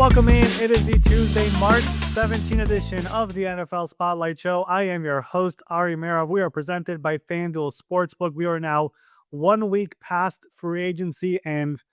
Welcome in. It is the Tuesday, March 17 edition of the NFL Spotlight Show. I am your host, Ari Meirov. We are presented by FanDuel Sportsbook. We are now 1 week past free agency, and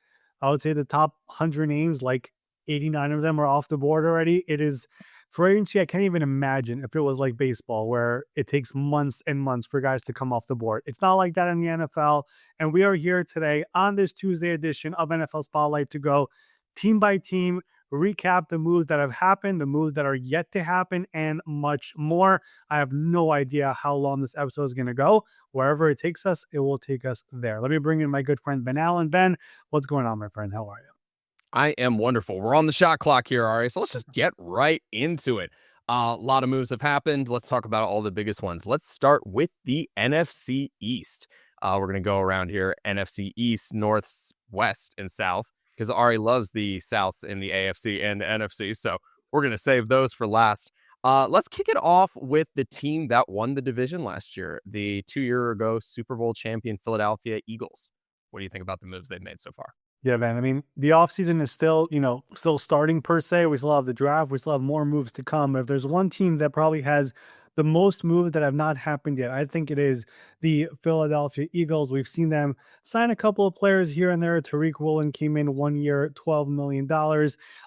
I would say the top 100 names, like 89 of them are off the board already. It is free agency. I can't even imagine if it was like baseball, where it takes months and months for guys to come off the board. It's not like that in the NFL. And we are here today on this Tuesday edition of NFL Spotlight to go team by team, recap the moves that have happened, the moves that are yet to happen, and much more. I have no idea how long this episode is going to go. Wherever it takes us, it will take us there. Let me bring in my good friend Ben Allen. Ben, what's going on, my friend? How are you? I am wonderful. We're on the shot clock here, Ari. So let's just get right into it. A lot of moves have happened. Let's talk about all the biggest ones. Let's start with the NFC East. We're going to go around here, NFC East, North, West, and South, because Ari loves the Souths in the AFC and the NFC. So we're going to save those for last. Let's kick it off with the team that won the division last year, the 2 year ago Super Bowl champion Philadelphia Eagles. What do you think about the moves they've made so far? Yeah, man. I mean, the offseason is still, still starting per se. We still have the draft. We still have more moves to come. If there's one team that probably has the most moves that have not happened yet, I think it is the Philadelphia Eagles. We've seen them sign a couple of players here and there. Tariq Woolen came in 1 year, $12 million.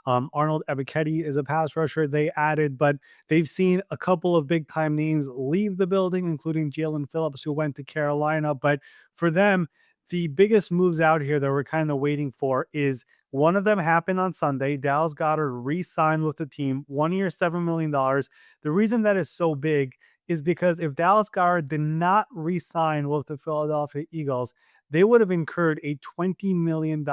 Arnold Ebiketie is a pass rusher they added, but they've seen a couple of big time names leave the building, including Jalen Phillips, who went to Carolina. But for them, the biggest moves out here that we're kind of waiting for is one of them happened on Sunday. Dallas Goedert re-signed with the team, 1 year, $7 million. The reason that is so big is because if Dallas Goedert did not re-sign with the Philadelphia Eagles, they would have incurred a $20 million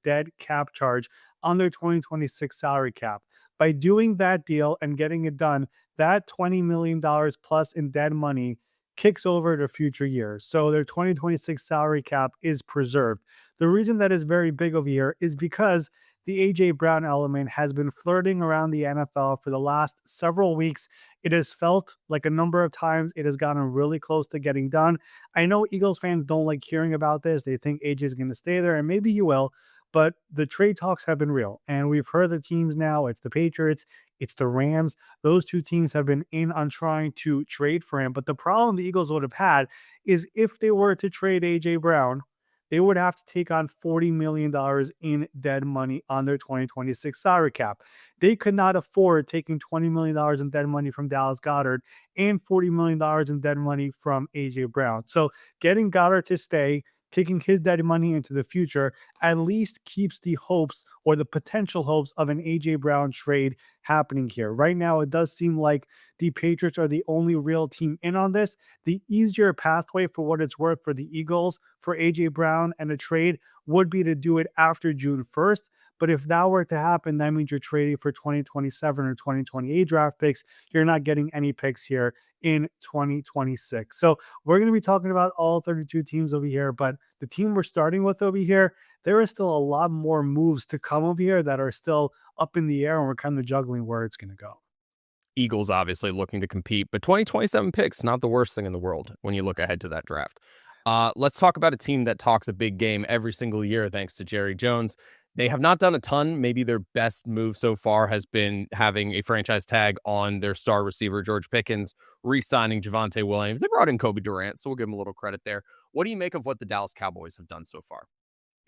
dead cap charge on their 2026 salary cap. By doing that deal and getting it done, that $20 million plus in dead money kicks over to future years. So their 2026 salary cap is preserved. The reason that is very big over here is because the A.J. Brown element has been flirting around the NFL for the last several weeks. It has felt like a number of times it has gotten really close to getting done. I know Eagles fans don't like hearing about this. They think A.J. is going to stay there, and maybe he will. But the trade talks have been real, and we've heard the teams now. It's the Patriots, it's the Rams. Those two teams have been in on trying to trade for him. But the problem the Eagles would have had is if they were to trade A.J. Brown, they would have to take on $40 million in dead money on their 2026 salary cap. They could not afford taking $20 million in dead money from Dallas Goedert and $40 million in dead money from A.J. Brown. So getting Goddard to stay, taking his dead money into the future, at least keeps the hopes or the potential hopes of an A.J. Brown trade happening here. Right now, it does seem like the Patriots are the only real team in on this. The easier pathway, for what it's worth, for the Eagles, for A.J. Brown and a trade would be to do it after June 1st. But if that were to happen, that means you're trading for 2027 or 2028 draft picks. You're not getting any picks here in 2026. So we're going to be talking about all 32 teams over here, but the team we're starting with over here, there is still a lot more moves to come over here that are still up in the air, and we're kind of juggling where it's going to go. Eagles obviously looking to compete, but 2027 picks, not the worst thing in the world when you look ahead to that draft. Let's talk about a team that talks a big game every single year thanks to Jerry Jones. They have not done a ton. Maybe their best move so far has been having a franchise tag on their star receiver, George Pickens, re-signing Javonte Williams. They brought in Kobe Durant, so we'll give them a little credit there. What do you make of what the Dallas Cowboys have done so far?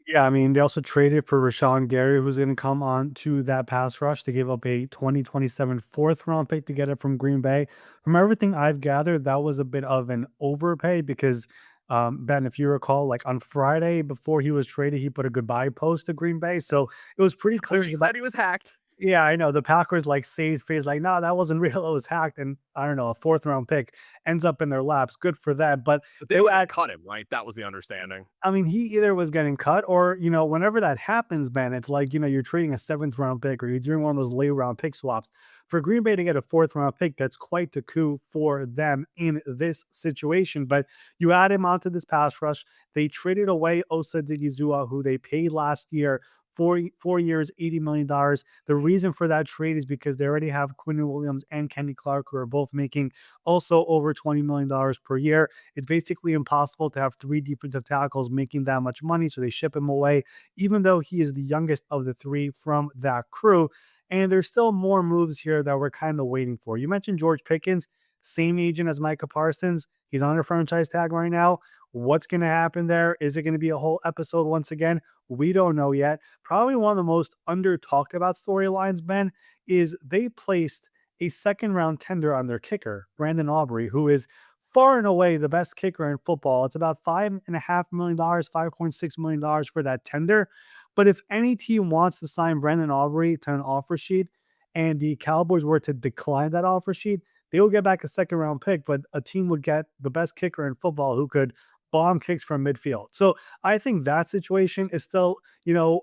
Yeah, I mean, they also traded for Rashawn Gary, who's going to come on to that pass rush. They gave up a 2027 fourth round pick to get it from Green Bay. From everything I've gathered, that was a bit of an overpay because, Ben, if you recall, like on Friday before he was traded, he put a goodbye post to Green Bay. So it was pretty clear. She said he was hacked. Yeah, I know. The Packers like saved face, like, no, that wasn't real. It was hacked. And I don't know, a fourth round pick ends up in their laps. Good for that. But But they would cut him, right? That was the understanding. I mean, he either was getting cut or, whenever that happens, man, it's like, you're trading a seventh round pick or you're doing one of those late round pick swaps. For Green Bay to get a fourth round pick, that's quite the coup for them in this situation. But you add him onto this pass rush. They traded away Osa Digizua, who they paid last year. 4 years, $80 million. The reason for that trade is because they already have Quinn Williams and Kenny Clark, who are both making also over $20 million per year. It's basically impossible to have three defensive tackles making that much money, so they ship him away, even though he is the youngest of the three from that crew. And there's still more moves here that we're kind of waiting for. You mentioned George Pickens, same agent as Micah Parsons. He's on a franchise tag right now. What's going to happen there? Is it going to be a whole episode once again? We don't know yet. Probably one of the most under talked about storylines, Ben, is they placed a second round tender on their kicker, Brandon Aubrey, who is far and away the best kicker in football. It's about $5.5 million, $5.6 million for that tender. But if any team wants to sign Brandon Aubrey to an offer sheet and the Cowboys were to decline that offer sheet, they will get back a second round pick, but a team would get the best kicker in football who could bomb kicks from midfield. So I think that situation is still,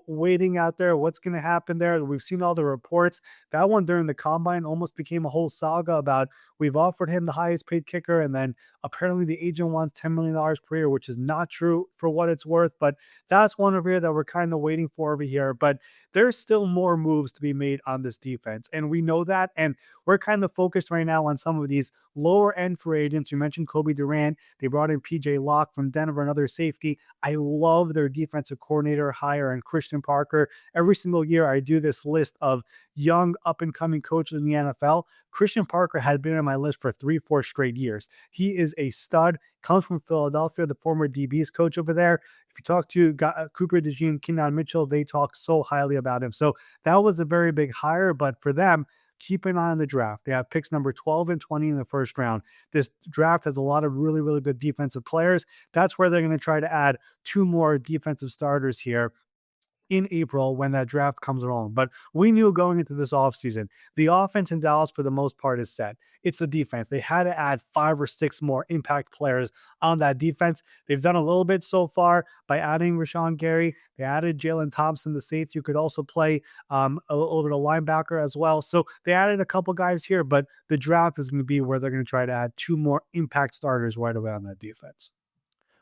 waiting out there. What's going to happen there? We've seen all the reports. That one during the combine almost became a whole saga about we've offered him the highest paid kicker, and then apparently the agent wants $10 million per year, which is not true for what it's worth. But that's one over here that we're kind of waiting for over here. But there's still more moves to be made on this defense. And we know that. And we're kind of focused right now on some of these lower end free agents. You mentioned Kobe Durant. They brought in PJ Locke from Denver, another safety. I love their defensive coordinator hire and Christian Parker. Every single year, I do this list of young up and coming coaches in the NFL. Christian Parker had been on my list for 3, 4 straight years. He is a stud, comes from Philadelphia, the former DB's coach over there. If you talk to Cooper DeJean, Keenan Mitchell, they talk so highly about him. So that was a very big hire. But for them, keep an eye on the draft. They have picks number 12 and 20 in the first round. This draft has a lot of really, really good defensive players. That's where they're going to try to add 2 more defensive starters here in April when that draft comes along. But we knew going into this offseason, the offense in Dallas for the most part is set. It's the defense. They had to add 5 or 6 more impact players on that defense. They've done a little bit so far by adding Rashawn Gary. They added Jalen Thompson, the safety, who could also play a little bit of linebacker as well. So they added a couple guys here, but the draft is going to be where they're going to try to add 2 more impact starters right away on that defense.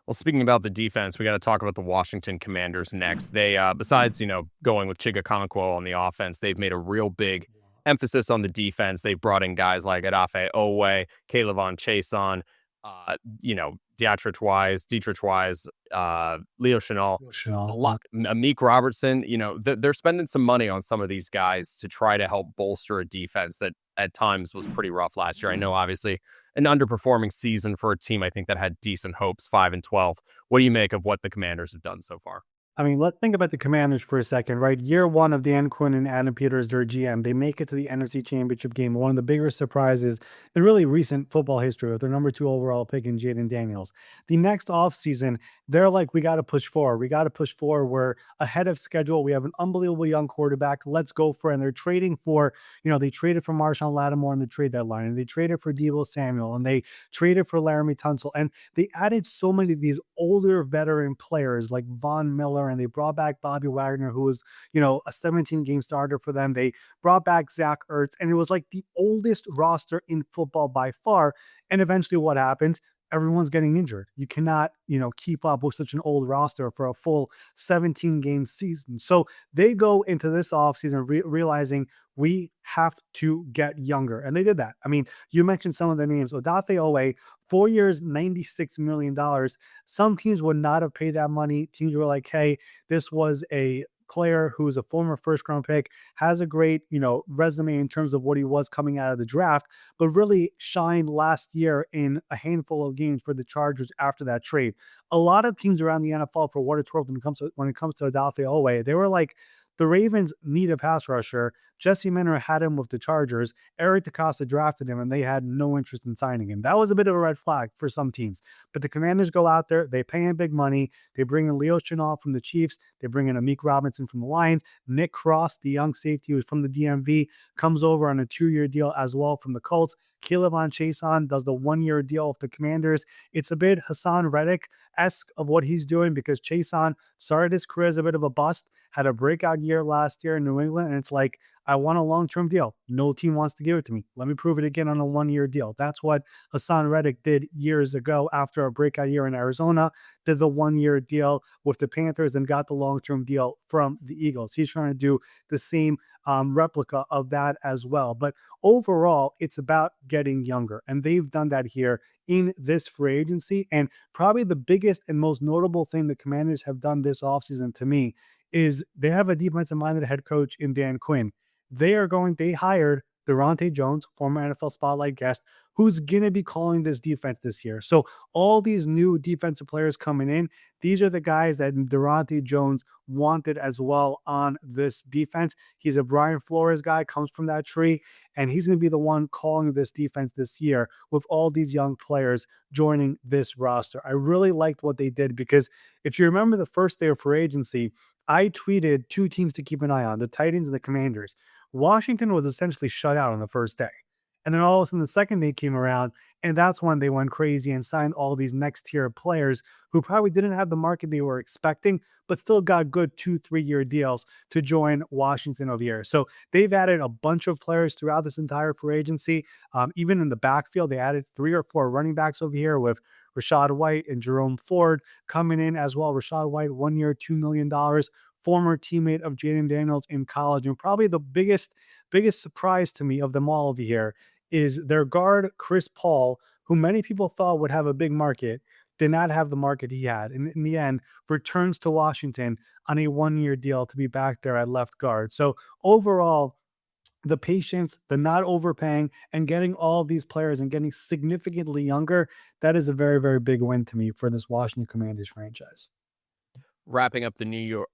Well, speaking about the defense, we got to talk about the Washington Commanders next. They, besides, going with Chiga Okonkwo on the offense, they've made a real big emphasis on the defense. They've brought in guys like Adafe Owe, Caleb on Chason, Dietrich Wise, Leo Chenal, a lot, Amik Robertson. They're spending some money on some of these guys to try to help bolster a defense that at times was pretty rough last year. I know, obviously, an underperforming season for a team, I think, that had decent hopes, 5-12. What do you make of what the Commanders have done so far? I mean, let's think about the Commanders for a second, right? Year one of Dan Quinn and Adam Peters, their GM, they make it to the NFC Championship game. One of the bigger surprises in really recent football history with their number 2 overall pick in Jaden Daniels. The next offseason, they're like, we got to push forward. We got to push forward. We're ahead of schedule. We have an unbelievable young quarterback. Let's go for it. And they're trading for, they traded for Marshawn Lattimore in the trade deadline, and they traded for Deebo Samuel, and they traded for Laramie Tunsil. And they added so many of these older veteran players like Von Miller, and they brought back Bobby Wagner, who was, a 17-game starter for them. They brought back Zach Ertz, and it was like the oldest roster in football by far. And eventually what happens? Everyone's getting injured. You cannot, keep up with such an old roster for a full 17-game season. So they go into this offseason realizing we have to get younger. And they did that. I mean, you mentioned some of the names. Odafe Owe, 4 years, $96 million. Some teams would not have paid that money. Teams were like, hey, this was a player who's a former first round pick, has a great, resume in terms of what he was coming out of the draft, but really shined last year in a handful of games for the Chargers after that trade. A lot of teams around the NFL, for what it's worth, when it comes to Odafe Owe, they were like, the Ravens need a pass rusher. Jesse Minter had him with the Chargers. Eric DeCosta drafted him, and they had no interest in signing him. That was a bit of a red flag for some teams. But the Commanders go out there. They pay him big money. They bring in Leo Chenal from the Chiefs. They bring in Amik Robinson from the Lions. Nick Cross, the young safety who's from the DMV, comes over on a 2-year deal as well from the Colts. Caleb on Chason does the 1-year deal with the Commanders. It's a bit Hassan Reddick-esque of what he's doing because Chason started his career as a bit of a bust, had a breakout year last year in New England, and it's like, I want a long-term deal. No team wants to give it to me. Let me prove it again on a 1-year deal. That's what Hassan Reddick did years ago after a breakout year in Arizona, did the 1-year deal with the Panthers and got the long-term deal from the Eagles. He's trying to do the same replica of that as well. But overall, it's about getting younger. And they've done that here in this free agency. And probably the biggest and most notable thing the Commanders have done this offseason to me is they have a defensive-minded head coach in Dan Quinn. They hired Durante Jones, former NFL Spotlight guest, who's going to be calling this defense this year. So all these new defensive players coming in, these are the guys that Durante Jones wanted as well on this defense. He's a Brian Flores guy, comes from that tree, and he's going to be the one calling this defense this year with all these young players joining this roster. I really liked what they did because if you remember the first day of free agency, I tweeted two teams to keep an eye on, the Titans and the Commanders. Washington was essentially shut out on the first day. And then all of a sudden, the second day came around, and that's when they went crazy and signed all these next tier players who probably didn't have the market they were expecting, but still got good 2, 3 year deals to join Washington over here. So they've added a bunch of players throughout this entire free agency. Even in the backfield, they added 3 or 4 running backs over here with Rashad White and Jerome Ford coming in as well. Rashad White, 1 year, $2 million, former teammate of Jaden Daniels in college, and probably the biggest surprise to me of them all over here is their guard, Chris Paul, who many people thought would have a big market, did not have the market he had. And in the end, returns to Washington on a 1 year deal to be back there at left guard. So overall, the patience, the not overpaying, and getting all of these players and getting significantly younger, that is a very, very big win to me for this Washington Commanders franchise. Wrapping up the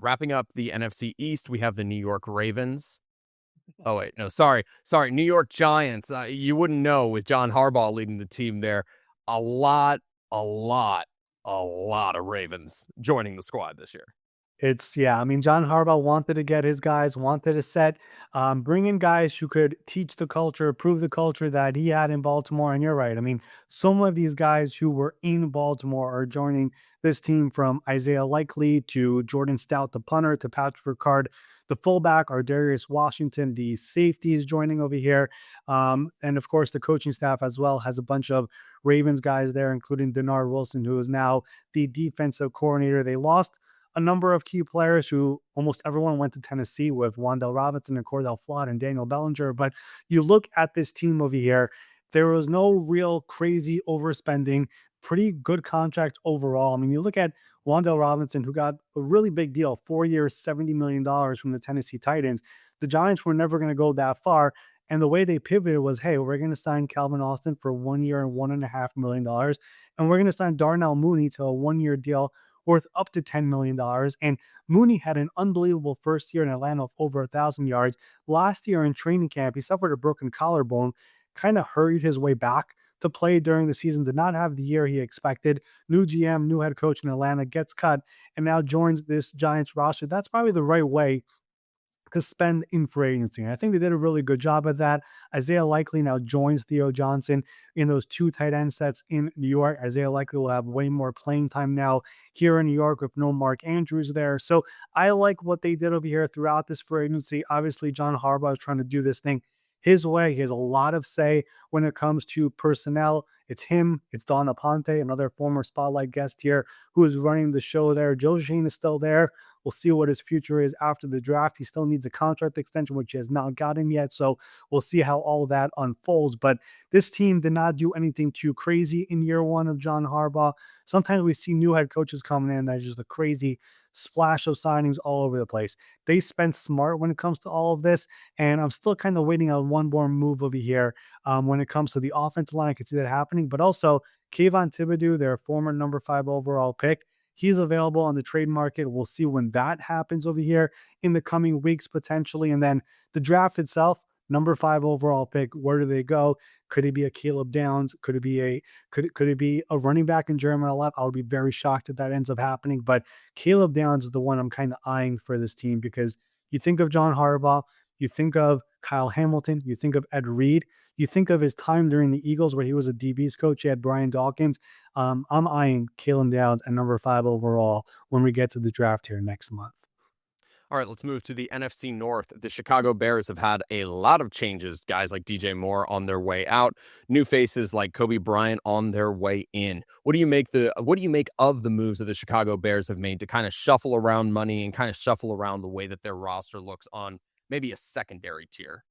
wrapping up the NFC East, we have the New York Ravens. Oh wait, no, sorry, New York Giants. You wouldn't know with John Harbaugh leading the team there. A lot, a lot, a lot of Ravens joining the squad this year. Yeah, I mean, John Harbaugh wanted to get his guys, wanted to bring in guys who could teach the culture, prove the culture that he had in Baltimore. And you're right. I mean, some of these guys who were in Baltimore are joining this team, from Isaiah Likely to Jordan Stout, the punter, to Patrick Ricard, the fullback, or Darius Washington, the safety is joining over here. And of course, the coaching staff as well has a bunch of Ravens guys there, including Denard Wilson, who is now the defensive coordinator. They lost a number of key players who almost everyone went to Tennessee, with Wandale Robinson and Cordell Flott and Daniel Bellinger. But you look at this team over here, there was no real crazy overspending, pretty good contract overall. I mean, you look at Wandale Robinson, who got a really big deal, 4 years, $70 million from the Tennessee Titans. The Giants were never going to go that far. And the way they pivoted was, hey, we're going to sign Calvin Austin for 1 year and $1.5 million. And we're going to sign Darnell Mooney to a 1 year deal worth up to $10 million. And Mooney had an unbelievable first year in Atlanta of over 1,000 yards. Last year in training camp, he suffered a broken collarbone, kind of hurried his way back to play during the season, did not have the year he expected. New GM, new head coach in Atlanta, gets cut, and now joins this Giants roster. That's probably the right way to spend in free agency. And I think they did a really good job at that. Isaiah Likely now joins Theo Johnson in those 2 tight end sets in New York. Isaiah Likely will have way more playing time now here in New York with no Mark Andrews there. So I like what they did over here throughout this free agency. Obviously, John Harbaugh is trying to do this thing his way. He has a lot of say when it comes to personnel. It's him, it's Don Aponte, another former Spotlight guest here, who is running the show there. Joe Shane is still there. We'll see what his future is after the draft. He still needs a contract extension, which he has not gotten yet. So we'll see how all that unfolds. But this team did not do anything too crazy in year one of John Harbaugh. Sometimes we see new head coaches coming in that's just a crazy splash of signings all over the place. They spent smart when it comes to all of this. And I'm still kind of waiting on one more move over here when it comes to the offensive line. I can see that happening. But also, Kayvon Thibodeau, their former number 5 overall pick, he's available on the trade market. We'll see when that happens over here in the coming weeks, potentially. And then the draft itself, number 5 overall pick, where do they go? Could it be a Caleb Downs? Could it be a running back in Jeremiah Left? I would be very shocked if that ends up happening. But Caleb Downs is the one I'm kind of eyeing for this team, because you think of John Harbaugh, you think of Kyle Hamilton, you think of Ed Reed, you think of his time during the Eagles where he was a DB's coach. He had Brian Dawkins. I'm eyeing Caleb Downs at number 5 overall when we get to the draft here next month. All right, let's move to the NFC North. The Chicago Bears have had a lot of changes. Guys like DJ Moore on their way out, new faces like Kobe Bryant on their way in. What do you make of the moves that the Chicago Bears have made to kind of shuffle around money and kind of shuffle around the way that their roster looks on maybe a secondary tier?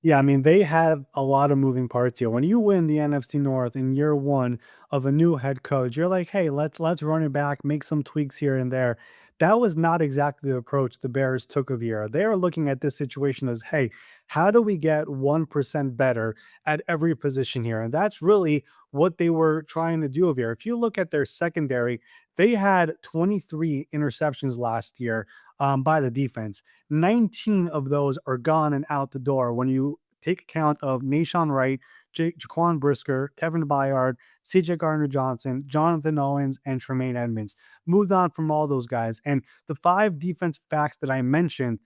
Yeah, I mean, they have a lot of moving parts here. When you win the NFC North in year one of a new head coach, you're like, hey, let's run it back, make some tweaks here and there. That was not exactly the approach the Bears took of year. They are looking at this situation as, hey, how do we get 1% better at every position here? And that's really what they were trying to do here. If you look at their secondary, they had 23 interceptions last year by the defense. 19 of those are gone and out the door when you take account of Nashawn Wright, Jaquan Brisker, Kevin Byard, CJ Gardner Johnson, Jonathan Owens, and Tremaine Edmonds. Moved on from all those guys. And the five defensive backs that I mentioned,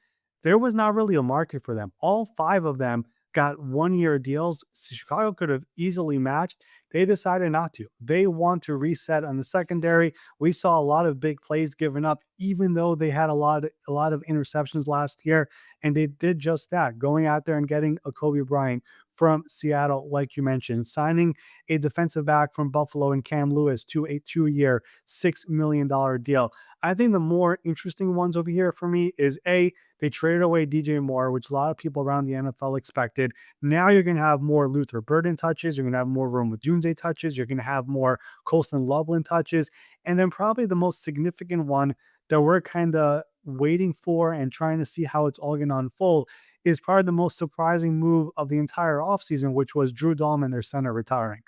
there was not really a market for them. All five of them got 1 year deals. Chicago could have easily matched. They decided not to. They want to reset on the secondary. We saw a lot of big plays given up, even though they had a lot of interceptions last year, and they did just that, going out there and getting a Kobe Bryant from Seattle, like you mentioned, signing a defensive back from Buffalo and Cam Lewis to a 2 year, $6 million deal. I think the more interesting ones over here for me is they traded away DJ Moore, which a lot of people around the NFL expected. Now you're going to have more Luther Burden touches. You're going to have more Rome Dunze touches. You're going to have more Colston Loveland touches. And then probably the most significant one that we're kind of waiting for and trying to see how it's all going to unfold is probably the most surprising move of the entire offseason, which was Drew Dahlman, their center, retiring.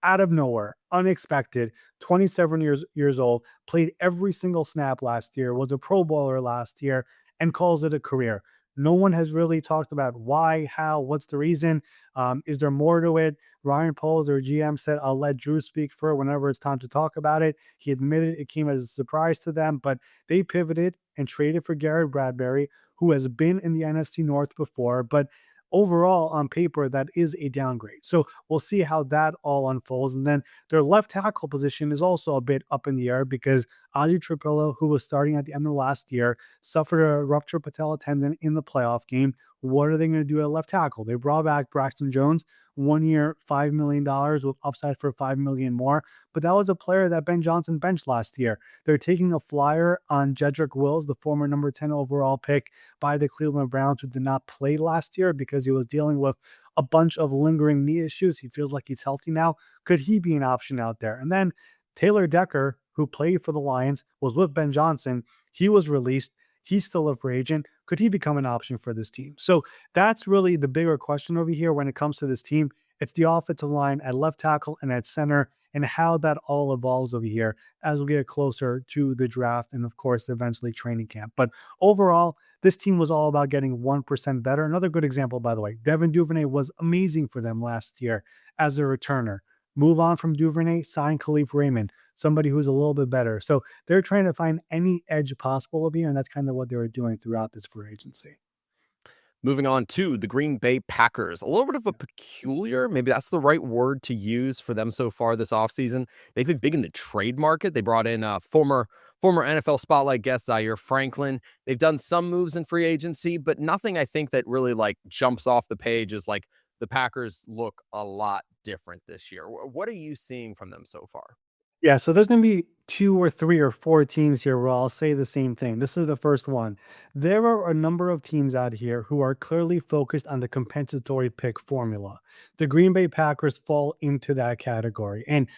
Out of nowhere, unexpected, 27 years old, played every single snap last year, was a Pro Bowler last year, and calls it a career. No one has really talked about why, how, what's the reason. Is there more to it? Ryan Poles, their GM, said, I'll let Drew speak for it whenever it's time to talk about it. He admitted it came as a surprise to them, but they pivoted and traded for Garrett Bradbury, who has been in the NFC North before, but overall on paper, that is a downgrade. So we'll see how that all unfolds. And then their left tackle position is also a bit up in the air because Adi Trapillo, who was starting at the end of last year, suffered a ruptured patella tendon in the playoff game. What are they going to do at left tackle? They brought back Braxton Jones, 1 year, $5 million with upside for $5 million more. But that was a player that Ben Johnson benched last year. They're taking a flyer on Jedrick Wills, the former number 10 overall pick by the Cleveland Browns, who did not play last year because he was dealing with a bunch of lingering knee issues. He feels like he's healthy now. Could he be an option out there? And then Taylor Decker, who played for the Lions, was with Ben Johnson. He was released. He's still a free agent. Could he become an option for this team? So that's really the bigger question over here when it comes to this team. It's the offensive line at left tackle and at center, and how that all evolves over here as we get closer to the draft and, of course, eventually training camp. But overall, this team was all about getting 1% better. Another good example, by the way, Devin Duvernay was amazing for them last year as a returner. Move on from Duvernay, sign Khalif Raymond, somebody who's a little bit better. So they're trying to find any edge possible over here, and that's kind of what they were doing throughout this free agency. Moving on to the Green Bay Packers. A little bit of a peculiar, maybe that's the right word to use for them so far this offseason. They've been big in the trade market. They brought in former NFL Spotlight guest Zaire Franklin. They've done some moves in free agency, but nothing I think that really like jumps off the page is like the Packers look a lot different this year. What are you seeing from them so far? Yeah, so there's going to be two or three or four teams here where I'll say the same thing. This is the first one. There are a number of teams out here who are clearly focused on the compensatory pick formula. The Green Bay Packers fall into that category. And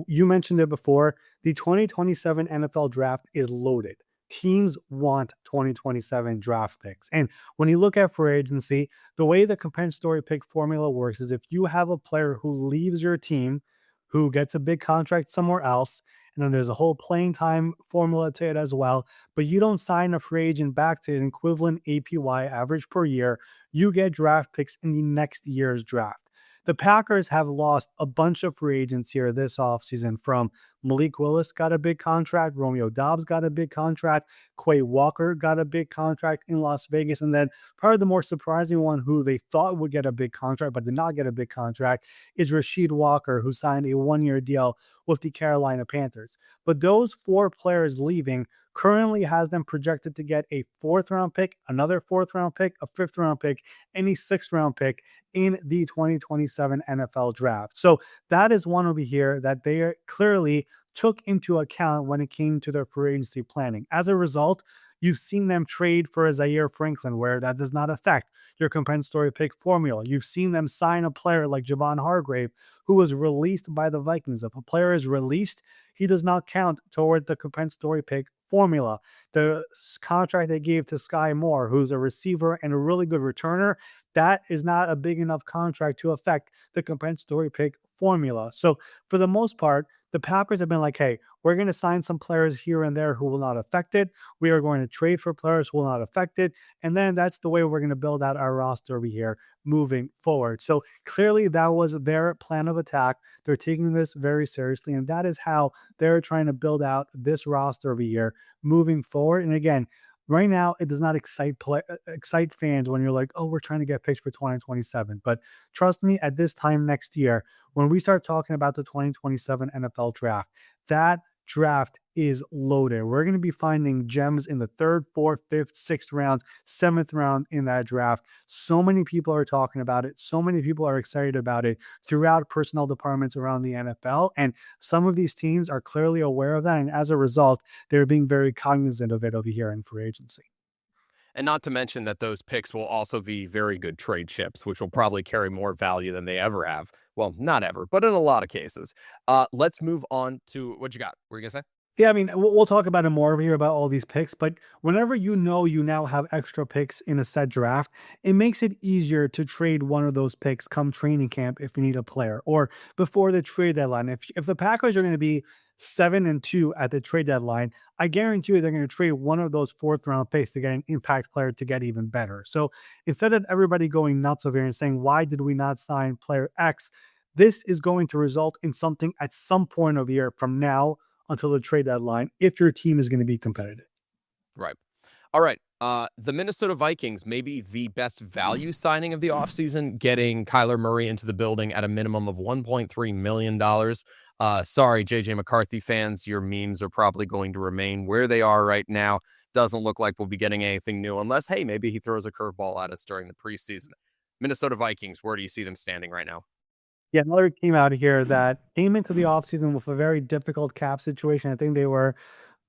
you mentioned it before, the 2027 NFL draft is loaded. Teams want 2027 draft picks. And when you look at free agency, the way the compensatory pick formula works is if you have a player who leaves your team, who gets a big contract somewhere else. And then there's a whole playing time formula to it as well. But you don't sign a free agent back to an equivalent APY average per year. You get draft picks in the next year's draft. The Packers have lost a bunch of free agents here this offseason from Malik Willis got a big contract, Romeo Dobbs got a big contract, Quay Walker got a big contract in Las Vegas, and then probably the more surprising one who they thought would get a big contract but did not get a big contract is Rasheed Walker, who signed a 1 year deal with the Carolina Panthers. But those four players leaving currently has them projected to get a fourth round pick, another fourth round pick, a fifth round pick, and a sixth round pick in the 2027 NFL draft. So that is one over here that they clearly took into account when it came to their free agency planning. As a result, You've seen them trade for a Zaire Franklin, where that does not affect your compensatory pick formula. You've seen them sign a player like Javon Hargrave, who was released by the Vikings. If a player is released, he does not count towards the compensatory pick formula. The contract they gave to Sky Moore, who's a receiver and a really good returner, that is not a big enough contract to affect the compensatory pick formula. So, for the most part, the Packers have been like, hey, we're going to sign some players here and there who will not affect it. We are going to trade for players who will not affect it. And then that's the way we're going to build out our roster over here moving forward. So clearly, that was their plan of attack. They're taking this very seriously. And that is how they're trying to build out this roster over here moving forward. And again, right now, it does not excite fans when you're like, oh, we're trying to get picks for 2027. But trust me, at this time next year, when we start talking about the 2027 NFL draft, that draft is loaded. We're going to be finding gems in the third, fourth, fifth, sixth rounds, seventh round in that draft. So many people are talking about it. So many people are excited about it throughout personnel departments around the NFL. And some of these teams are clearly aware of that. And as a result, they're being very cognizant of it over here in free agency. And not to mention that those picks will also be very good trade chips, which will probably carry more value than they ever have. Well, not ever, but in a lot of cases. Let's move on to what you got. What were you gonna say? Yeah, I mean, we'll talk about it more over here about all these picks, but whenever you know you now have extra picks in a set draft, it makes it easier to trade one of those picks come training camp if you need a player or before the trade deadline. If the Packers are going to be 7-2 at the trade deadline, I guarantee you they're going to trade one of those fourth round picks to get an impact player to get even better. So instead of everybody going nuts over here and saying, why did we not sign player X? This is going to result in something at some point of year from now until the trade deadline if your team is going to be competitive. Right. All right. The Minnesota Vikings, maybe the best value signing of the offseason, getting Kyler Murray into the building at a minimum of $1.3 million. Sorry, JJ McCarthy fans, your memes are probably going to remain where they are right now. Doesn't look like we'll be getting anything new unless, hey, maybe he throws a curveball at us during the preseason. Minnesota Vikings, where do you see them standing right now? Yeah, another team out here that came into the offseason with a very difficult cap situation. I think they were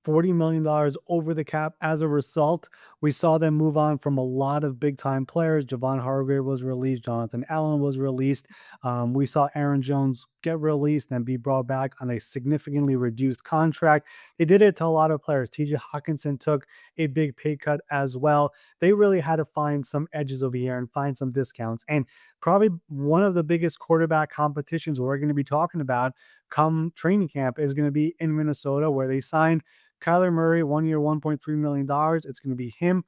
$40 million over the cap. As a result, we saw them move on from a lot of big time players. Javon Hargrave was released, Jonathan Allen was released. We saw Aaron Jones get released and be brought back on a significantly reduced contract. They did it to a lot of players. TJ Hawkinson took a big pay cut as well. They really had to find some edges over here and find some discounts. And probably one of the biggest quarterback competitions we're going to be talking about come training camp is going to be in Minnesota, where they signed Kyler Murray, 1 year, $1.3 million. It's going to be him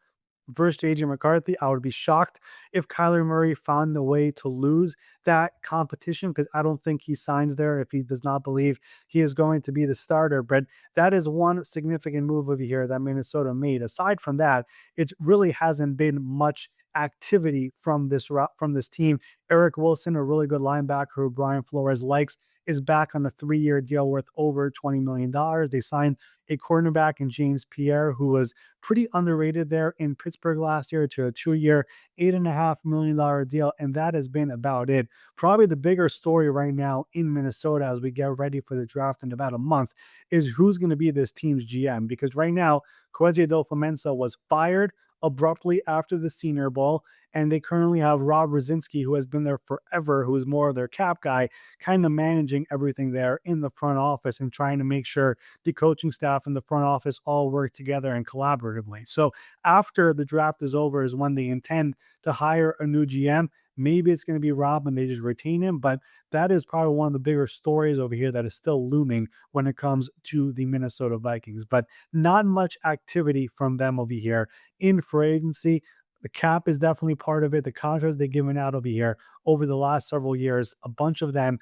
versus JJ McCarthy. I would be shocked if Kyler Murray found the way to lose that competition because I don't think he signs there if he does not believe he is going to be the starter. But that is one significant move over here that Minnesota made. Aside from that, it really hasn't been much activity from this team. Eric Wilson, a really good linebacker who Brian Flores likes, is back on a 3 year deal worth over $20 million. They signed a cornerback in James Pierre, who was pretty underrated there in Pittsburgh last year, to a 2 year, $8.5 million deal. And that has been about it. Probably the bigger story right now in Minnesota as we get ready for the draft in about a month is who's going to be this team's GM. Because right now, Kwesi Adolfo-Mensah was fired abruptly after the Senior Bowl, and they currently have Rob Brzezinski, who has been there forever, who is more of their cap guy, kind of managing everything there in the front office and trying to make sure the coaching staff and the front office all work together and collaboratively. So after the draft is over is when they intend to hire a new GM. Maybe it's going to be Rob and they just retain him, but that is probably one of the bigger stories over here that is still looming when it comes to the Minnesota Vikings. But not much activity from them over here in free agency. The cap is definitely part of it. The contracts they've given out over here over the last several years, a bunch of them,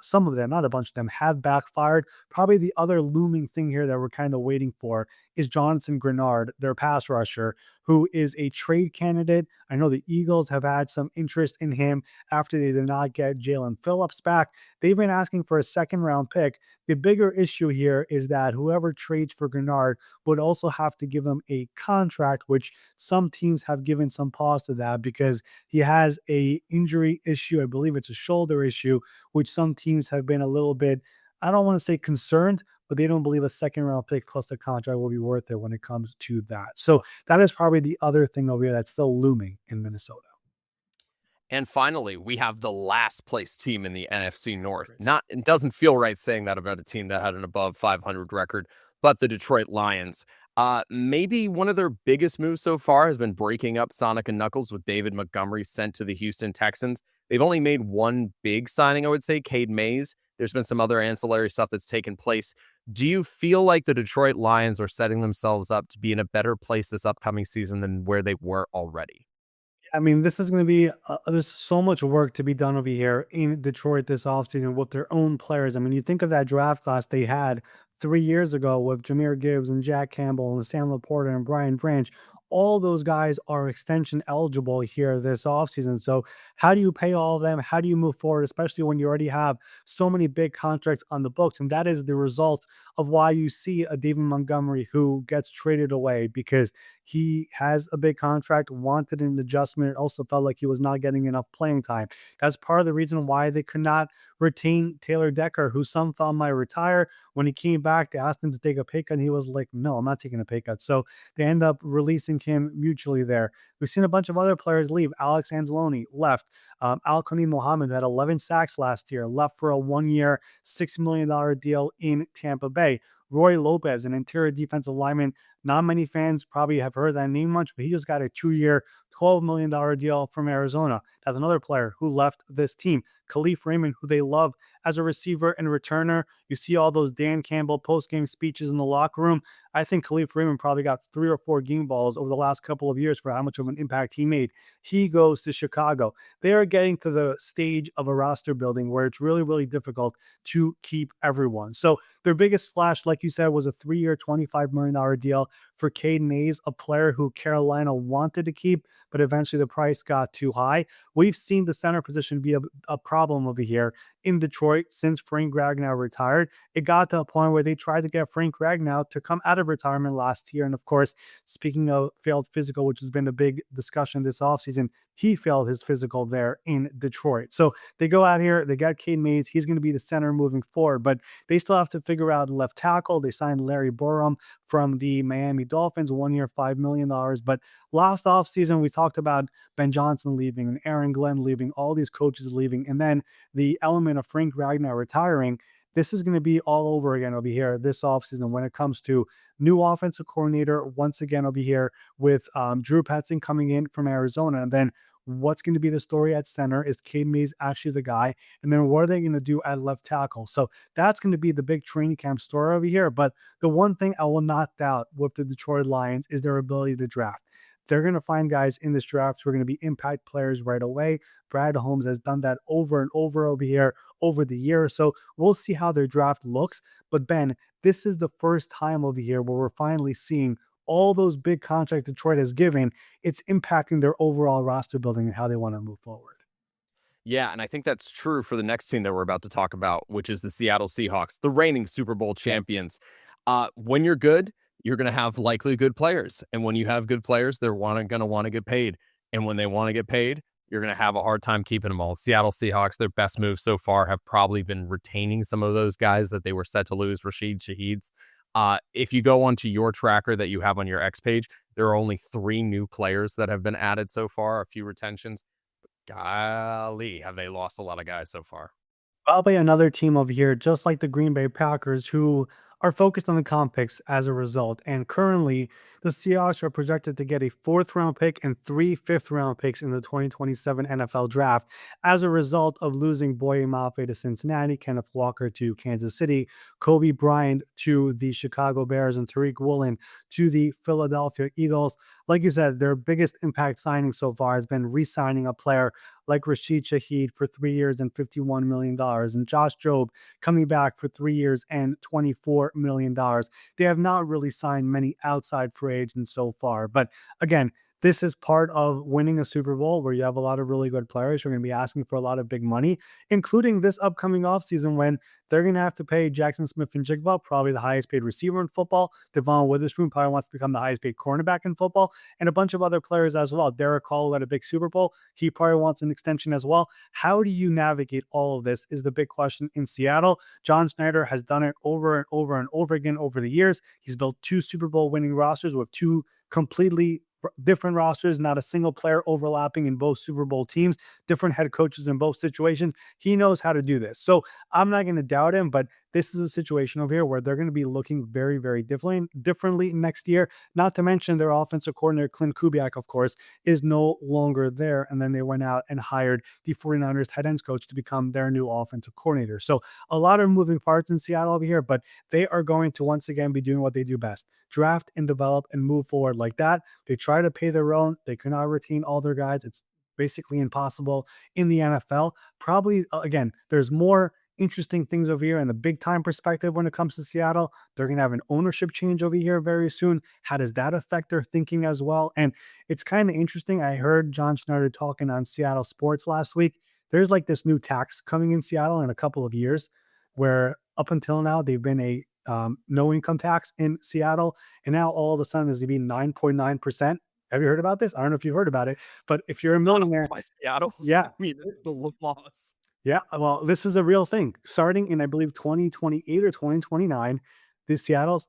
some of them, not a bunch of them, have backfired. Probably the other looming thing here that we're kind of waiting for is Jonathan Grenard, their pass rusher, who is a trade candidate. I know the Eagles have had some interest in him after they did not get Jalen Phillips back. They've been asking for a second round pick. The bigger issue here is that whoever trades for Grenard would also have to give him a contract, which some teams have given some pause to that because he has a injury issue. I believe it's a shoulder issue, which some teams have been a little bit I don't want to say concerned, but they don't believe a second round pick plus a contract will be worth it when it comes to that. So that is probably the other thing over here that's still looming in Minnesota. And finally, we have the last place team in the NFC North. Chris. Not it doesn't feel right saying that about a team that had an above 500 record, but the Detroit Lions. Maybe one of their biggest moves so far has been breaking up Sonic and Knuckles with David Montgomery sent to the Houston Texans. They've only made one big signing, I would say, Cade Mays. There's been some other ancillary stuff that's taken place. Do you feel like the Detroit Lions are setting themselves up to be in a better place this upcoming season than where they were already? I mean, this is going to be there's so much work to be done over here in Detroit this offseason with their own players. I mean, you think of that draft class they had 3 years ago with Jameer Gibbs and Jack Campbell and Sam Laporta and Brian Branch. All those guys are extension eligible here this offseason. So, how do you pay all of them? How do you move forward, especially when you already have so many big contracts on the books? And that is the result of why you see a David Montgomery who gets traded away because he has a big contract, wanted an adjustment, also felt like he was not getting enough playing time. That's part of the reason why they could not retain Taylor Decker, who some thought might retire. When he came back, they asked him to take a pay cut, and he was like, "No, I'm not taking a pay cut." So they end up releasing him mutually there. We've seen a bunch of other players leave. Alex Anzalone left. Al Khanim Mohammed, who had 11 sacks last year, left for a 1 year, $6 million deal in Tampa Bay. Roy Lopez, an interior defensive lineman. Not many fans probably have heard that name much, but he just got a 2 year, $12 million deal from Arizona. That's another player who left this team. Khalif Raymond, who they love as a receiver and returner. You see all those Dan Campbell post-game speeches in the locker room. I think Khalif Raymond probably got 3 or 4 game balls over the last couple of years for how much of an impact he made. He goes to Chicago. They are getting to the stage of a roster building where it's really, really difficult to keep everyone. So their biggest splash, like you said, was a 3 year, $25 million deal for Cade Mays, a player who Carolina wanted to keep, but eventually the price got too high. We've seen the center position be a problem over here in Detroit since Frank Ragnow retired. It got to a point where they tried to get Frank Ragnow to come out of retirement last year. And of course, speaking of failed physical, which has been a big discussion this offseason, he failed his physical there in Detroit. So they go out here, they got Cade Mays. He's going to be the center moving forward, but they still have to figure out left tackle. They signed Larry Borom from the Miami Dolphins, 1 year, $5 million. But last offseason, we talked about Ben Johnson leaving and Aaron Glenn leaving, all these coaches leaving, and then the element of Frank Ragnow retiring. This is going to be all over again over here this offseason when it comes to new offensive coordinator. Once again, I'll be here with Drew Petzing coming in from Arizona. And then what's going to be the story at center? Is Cade Mays actually the guy? And then what are they going to do at left tackle? So that's going to be the big training camp story over here. But the one thing I will not doubt with the Detroit Lions is their ability to draft. They're going to find guys in this draft who are going to be impact players right away. Brad Holmes has done that over and over here over the year. So we'll see how their draft looks. But Ben, this is the first time over here where we're finally seeing all those big contracts Detroit has given. It's impacting their overall roster building and how they want to move forward. Yeah, and I think that's true for the next team that we're about to talk about, which is the Seattle Seahawks, the reigning Super Bowl champions. When you're good, you're going to have likely good players. And when you have good players, they're going to want to get paid. And when they want to get paid, you're going to have a hard time keeping them all. Seattle Seahawks, their best moves so far have probably been retaining some of those guys that they were set to lose, Rashid Shaheeds. If you go onto your tracker that you have on your X page, there are only 3 new players that have been added so far, a few retentions. Golly, have they lost a lot of guys so far? Probably another team over here, just like the Green Bay Packers, who are focused on the comp picks as a result. And currently, the Seahawks are projected to get a 4th round pick and 3 5th round picks in the 2027 NFL draft as a result of losing Boye Mafe to Cincinnati, Kenneth Walker to Kansas City, Kobe Bryant to the Chicago Bears, and Tariq Woolen to the Philadelphia Eagles. Like you said, their biggest impact signing so far has been re signing a player like Rashid Shaheed for 3 years and $51 million, and Josh Jobe coming back for 3 years and $24 million. They have not really signed many outside free agents so far. But again, this is part of winning a Super Bowl where you have a lot of really good players who are going to be asking for a lot of big money, including this upcoming offseason when they're going to have to pay Jackson Smith and Jigba, probably the highest paid receiver in football. Devon Witherspoon probably wants to become the highest paid cornerback in football, and a bunch of other players as well. Derek Hall had a big Super Bowl. He probably wants an extension as well. How do you navigate all of this is the big question in Seattle. John Schneider has done it over and over and over again over the years. He's built two Super Bowl winning rosters with two completely different rosters, not a single player overlapping in both Super Bowl teams, different head coaches in both situations. He knows how to do this. So I'm not going to doubt him, but this is a situation over here where they're going to be looking very, very differently next year. Not to mention their offensive coordinator, Clint Kubiak, of course, is no longer there. And then they went out and hired the 49ers tight ends coach to become their new offensive coordinator. So a lot of moving parts in Seattle over here, but they are going to once again be doing what they do best: draft and develop and move forward like that. They try to pay their own. They cannot retain all their guys. It's basically impossible in the NFL. Probably, again, there's more interesting things over here in the big time perspective when it comes to Seattle. They're going to have an ownership change over here very soon. How does that affect their thinking as well? And it's kind of interesting. I heard John Schneider talking on Seattle Sports last week. There's like this new tax coming in Seattle in a couple of years where up until now they've been a no income tax in Seattle, and now all of a sudden there's going to be 9.9%. Have you heard about this? I don't know if you've heard about it, but if you're a Not millionaire, by Seattle. I yeah, mean, the laws. yeah, well, this is a real thing. Starting in, I believe, 2028 or 2029, the Seattle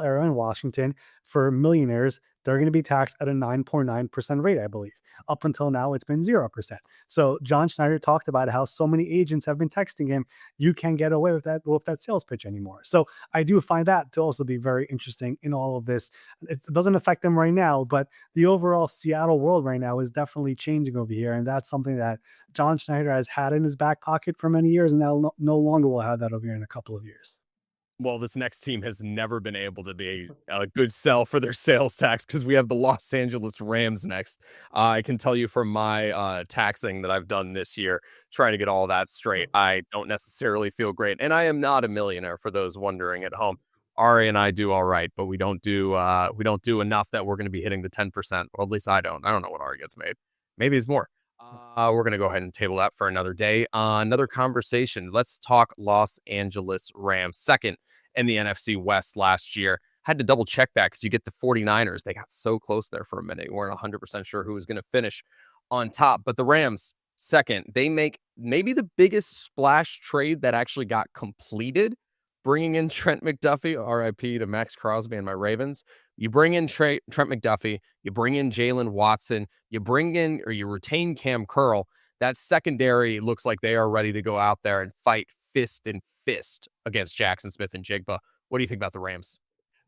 area in Washington for millionaires, they're going to be taxed at a 9.9% rate, I believe. Up until now, it's been 0%. So John Schneider talked about how so many agents have been texting him, you can't get away with that sales pitch anymore. So I do find that to also be very interesting in all of this. It doesn't affect them right now, but the overall Seattle world right now is definitely changing over here. And that's something that John Schneider has had in his back pocket for many years, and now no longer will have that over here in a couple of years. Well, this next team has never been able to be a good sell for their sales tax because we have the Los Angeles Rams next. I can tell you from my taxing that I've done this year, trying to get all that straight, I don't necessarily feel great. And I am not a millionaire for those wondering at home. Ari and I do all right, but we don't do enough that we're going to be hitting the 10%. Or at least I don't. I don't know what Ari gets made. Maybe it's more. We're going to go ahead and table that for another day. Another conversation. Let's talk Los Angeles Rams. Second in the NFC West last year. Had to double check that because you get the 49ers. They got so close there for a minute. You weren't 100% sure who was going to finish on top. But the Rams, second, they make maybe the biggest splash trade that actually got completed, bringing in Trent McDuffie, RIP to Max Crosby and my Ravens. You bring in Trent McDuffie, you bring in Jalen Watson, you bring in or you retain Cam Curl. That secondary looks like they are ready to go out there and fight fist and fist against Jackson Smith and Jigba. What do you think about the Rams?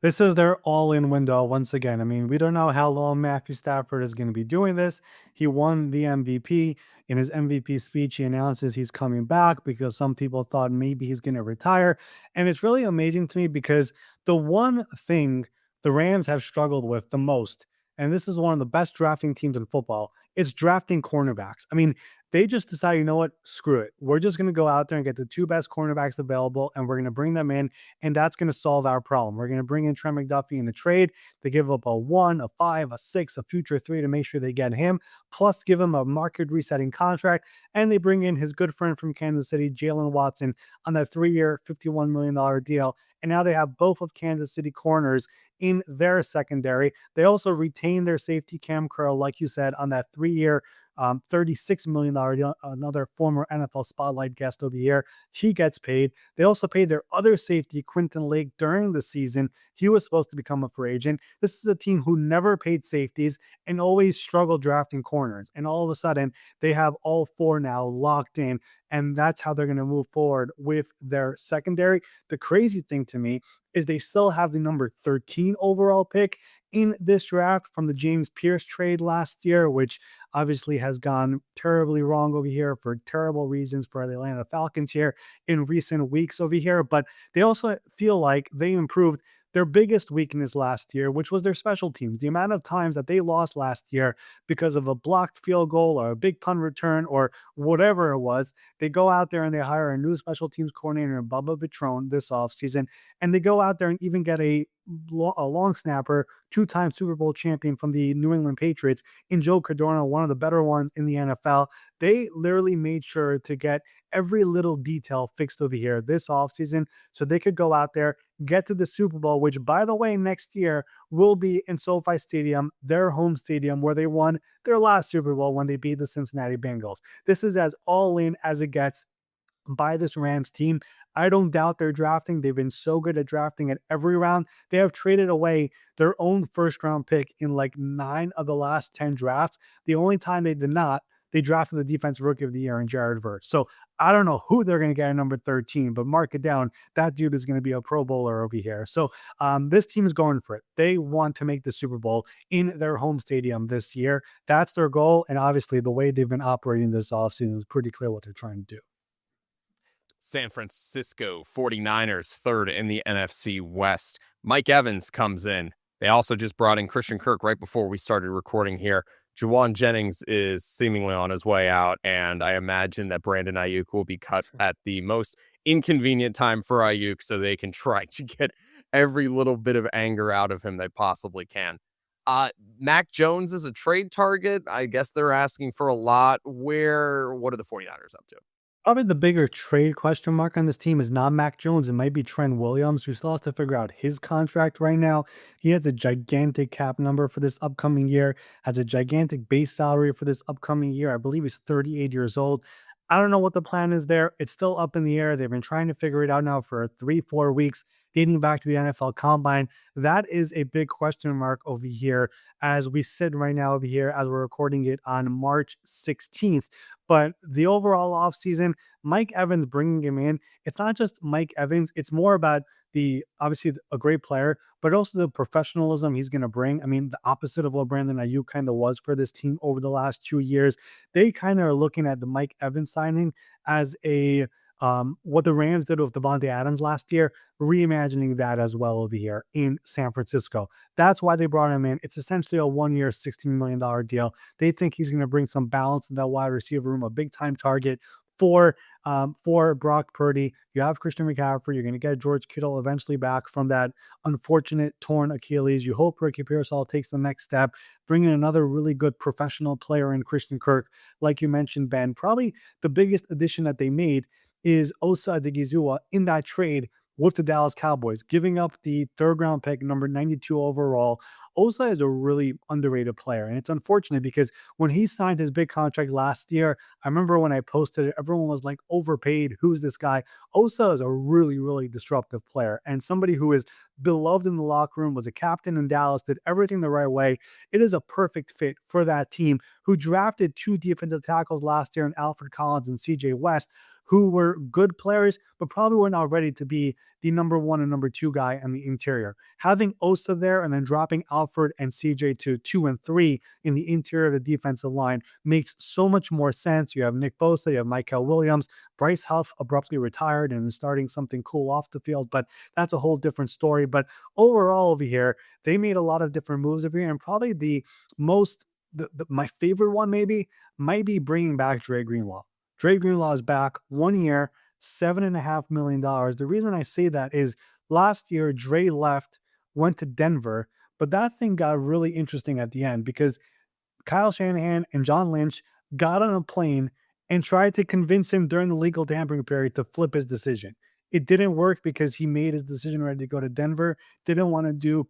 This is their all-in window once again. I mean, we don't know how long Matthew Stafford is going to be doing this. He won the MVP. In his MVP speech, he announces he's coming back because some people thought maybe he's going to retire. And it's really amazing to me because the one thing the Rams have struggled with the most, and this is one of the best drafting teams in football, it's drafting cornerbacks. I mean, they just decided, you know what, screw it. We're just going to go out there and get the two best cornerbacks available, and we're going to bring them in, and that's going to solve our problem. We're going to bring in Trent McDuffie in the trade. They give up a 1, a 5, a 6, a future 3 to make sure they get him, plus give him a market resetting contract, and they bring in his good friend from Kansas City, Jalen Watson, on that 3-year, $51 million deal. And now they have both of Kansas City corners in their secondary. They also retain their safety Cam Curl, like you said, on that 3-year, $36 million deal. Another former NFL Spotlight guest over here. He gets paid. They also paid their other safety, Quinton Lake, during the season. He was supposed to become a free agent. This is a team who never paid safeties and always struggled drafting corners. And all of a sudden, they have all four now locked in. And that's how they're going to move forward with their secondary. The crazy thing to me is they still have the number 13 overall pick in this draft from the James Pierce trade last year, which obviously has gone terribly wrong over here for terrible reasons for the Atlanta Falcons here in recent weeks over here. But they also feel like they improved their biggest weakness last year, which was their special teams. The amount of times that they lost last year because of a blocked field goal or a big punt return or whatever it was, they go out there and they hire a new special teams coordinator, Bubba Vitrone, this offseason, and they go out there and even get a long snapper, two-time Super Bowl champion from the New England Patriots in Joe Cardona, one of the better ones in the NFL. They literally made sure to get every little detail fixed over here this offseason so they could go out there, get to the Super Bowl, which, by the way, next year will be in SoFi Stadium, their home stadium, where they won their last Super Bowl when they beat the Cincinnati Bengals. This is as all in as it gets by this Rams team. I don't doubt their drafting. They've been so good at drafting at every round. They have traded away their own first round pick in like 9 of the last 10 drafts. The only time they did not, they drafted the defensive rookie of the year in Jared Verse. So I don't know who they're going to get at number 13, but mark it down. That dude is going to be a Pro Bowler over here. So this team is going for it. They want to make the Super Bowl in their home stadium this year. That's their goal. And obviously, the way they've been operating this offseason is pretty clear what they're trying to do. San Francisco 49ers, third in the NFC West. Mike Evans comes in. They also just brought in Christian Kirk right before we started recording here. Juwan Jennings is seemingly on his way out, and I imagine that Brandon Ayuk will be cut at the most inconvenient time for Ayuk so they can try to get every little bit of anger out of him they possibly can. Mac Jones is a trade target. I guess they're asking for a lot. What are the 49ers up to? Probably the bigger trade question mark on this team is not Mac Jones. It might be Trent Williams, who still has to figure out his contract right now. He has a gigantic cap number for this upcoming year, has a gigantic base salary for this upcoming year. I believe he's 38 years old. I don't know what the plan is there. It's still up in the air. They've been trying to figure it out now for 3, 4 weeks, dating back to the NFL Combine. That is a big question mark over here as we sit right now over here as we're recording it on March 16th. But the overall offseason, Mike Evans bringing him in, it's not just Mike Evans. It's more about the obviously a great player, but also the professionalism he's going to bring. I mean, the opposite of what Brandon Ayuk kind of was for this team over the last 2 years. They kind of are looking at the Mike Evans signing as a what the Rams did with Devontae Adams last year, reimagining that as well over here in San Francisco. That's why they brought him in. It's essentially a 1 year, $16 million deal. They think he's going to bring some balance in that wide receiver room, a big time target for Brock Purdy. You have Christian McCaffrey. You're going to get George Kittle eventually back from that unfortunate torn Achilles. You hope Ricky Pearsall takes the next step, bringing another really good professional player in Christian Kirk. Like you mentioned, Ben, probably the biggest addition that they made is Osa Odigizua in that trade with the Dallas Cowboys, giving up the third round pick, number 92 overall. Osa is a really underrated player. And it's unfortunate because when he signed his big contract last year, I remember when I posted it, everyone was like, overpaid. Who's this guy? Osa is a really, really disruptive player and somebody who is beloved in the locker room, was a captain in Dallas, did everything the right way. It is a perfect fit for that team who drafted 2 defensive tackles last year in Alfred Collins and CJ West, who were good players, but probably were not ready to be the number 1 and number 2 guy in the interior. Having Osa there and then dropping Alfred and CJ to 2 and 3 in the interior of the defensive line makes so much more sense. You have Nick Bosa, you have Michael Williams, Bryce Huff abruptly retired and is starting something cool off the field, but that's a whole different story. But overall over here, they made a lot of different moves over here, and probably the most, my favorite one maybe, might be bringing back Dre Greenlaw. Dre Greenlaw is back 1 year, $7.5 million. The reason I say that is last year, Dre left, went to Denver, but that thing got really interesting at the end because Kyle Shanahan and John Lynch got on a plane and tried to convince him during the legal tampering period to flip his decision. It didn't work because he made his decision ready to go to Denver, didn't want to do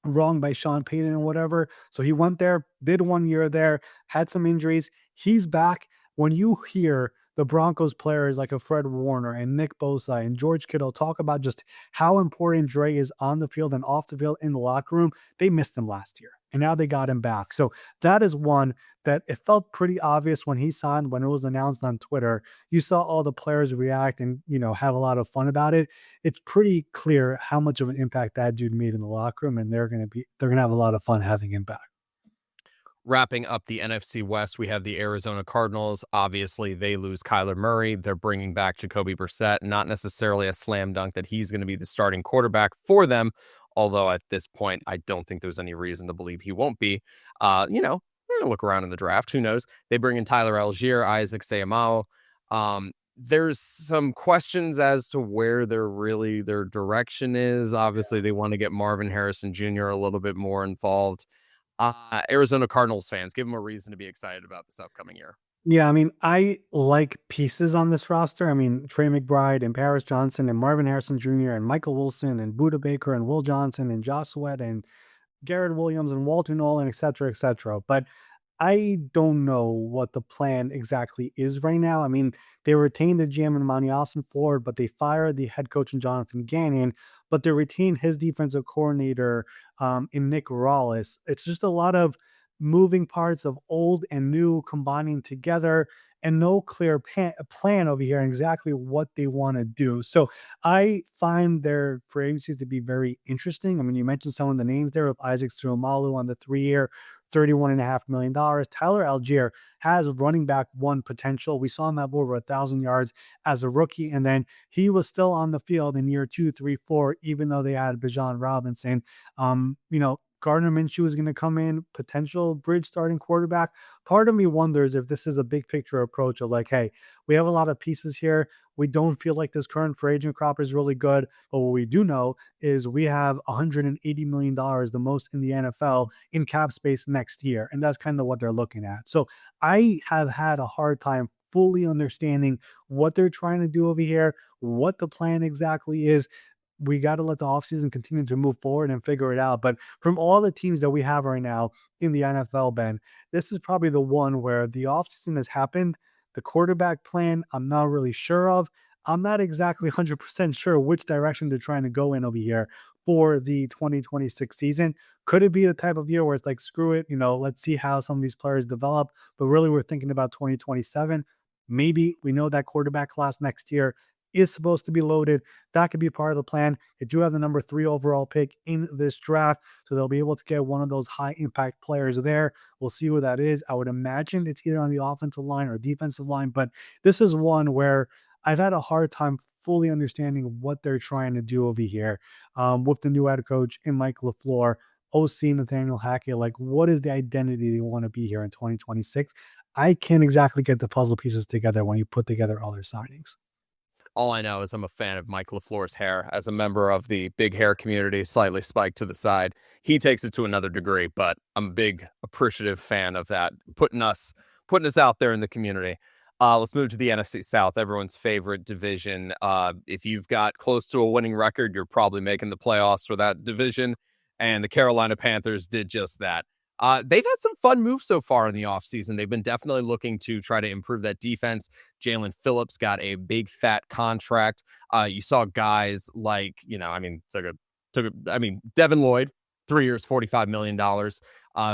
wrong by Sean Payton and whatever. So he went there, did 1 year there, had some injuries. He's back. When you hear the Broncos players like a Fred Warner and Nick Bosa and George Kittle talk about just how important Dre is on the field and off the field in the locker room, they missed him last year. And now they got him back. So that is one that it felt pretty obvious when he signed, when it was announced on Twitter. You saw all the players react and, have a lot of fun about it. It's pretty clear how much of an impact that dude made in the locker room, and they're going to have a lot of fun having him back. Wrapping up the NFC West, we have the Arizona Cardinals. Obviously, they lose Kyler Murray. They're bringing back Jacoby Brissett. Not necessarily a slam dunk that he's going to be the starting quarterback for them. Although at this point, I don't think there's any reason to believe he won't be. We're gonna look around in the draft. Who knows? They bring in Tyler Algier, Isaac Sayamao. There's some questions as to where their direction is. Obviously, they want to get Marvin Harrison Jr. a little bit more involved. Arizona Cardinals fans, give them a reason to be excited about this upcoming year. Yeah, I mean, I like pieces on this roster. I mean, Trey McBride and Paris Johnson and Marvin Harrison Jr. and Michael Wilson and Buda Baker and Will Johnson and Josh Sweat and Garrett Williams and Walter Nolan, et cetera, et cetera. But I don't know what the plan exactly is right now. I mean, they retained the GM and Monty Austin Ford, but they fired the head coach and Jonathan Gannon, but they retained his defensive coordinator in Nick Rawlis. It's just a lot of moving parts of old and new combining together and no clear plan over here on exactly what they want to do. So I find their free agency to be very interesting. I mean, you mentioned some of the names there of Isaac Suamalu on the 3 year, $31.5 million. Tyler Algier has running back one potential. We saw him have over 1,000 yards as a rookie, and then he was still on the field in year two, three, four, even though they had Bijan Robinson. Gardner Minshew is going to come in, potential bridge starting quarterback. Part of me wonders if this is a big picture approach of like, hey, we have a lot of pieces here. We don't feel like this current free agent crop is really good. But what we do know is we have $180 million, the most in the NFL, in cap space next year. And that's kind of what they're looking at. So I have had a hard time fully understanding what they're trying to do over here, what the plan exactly is. We got to let the offseason continue to move forward and figure it out. But from all the teams that we have right now in the NFL, Ben, this is probably the one where the offseason has happened. The quarterback plan, I'm not really sure of. I'm not exactly 100% sure which direction they're trying to go in over here for the 2026 season. Could it be the type of year where it's like, screw it, let's see how some of these players develop, but really we're thinking about 2027? Maybe we know that quarterback class next year is supposed to be loaded. That could be part of the plan. They do have the number 3 overall pick in this draft, so they'll be able to get one of those high impact players there. We'll see who that is. I would imagine it's either on the offensive line or defensive line, but this is one where I've had a hard time fully understanding what they're trying to do over here with the new head coach in Mike LaFleur, OC Nathaniel Hackett. Like, what is the identity they want to be here in 2026? I can't exactly get the puzzle pieces together when you put together all their signings. All I know is I'm a fan of Mike LaFleur's hair. As a member of the big hair community, slightly spiked to the side, he takes it to another degree. But I'm a big appreciative fan of that, putting us out there in the community. Let's move to the NFC South, everyone's favorite division. If you've got close to a winning record, you're probably making the playoffs for that division. And the Carolina Panthers did just that. They've had some fun moves so far in the offseason. They've been definitely looking to try to improve that defense. Jalen Phillips got a big fat contract. You saw guys like, Devin Lloyd, 3 years, $45 million.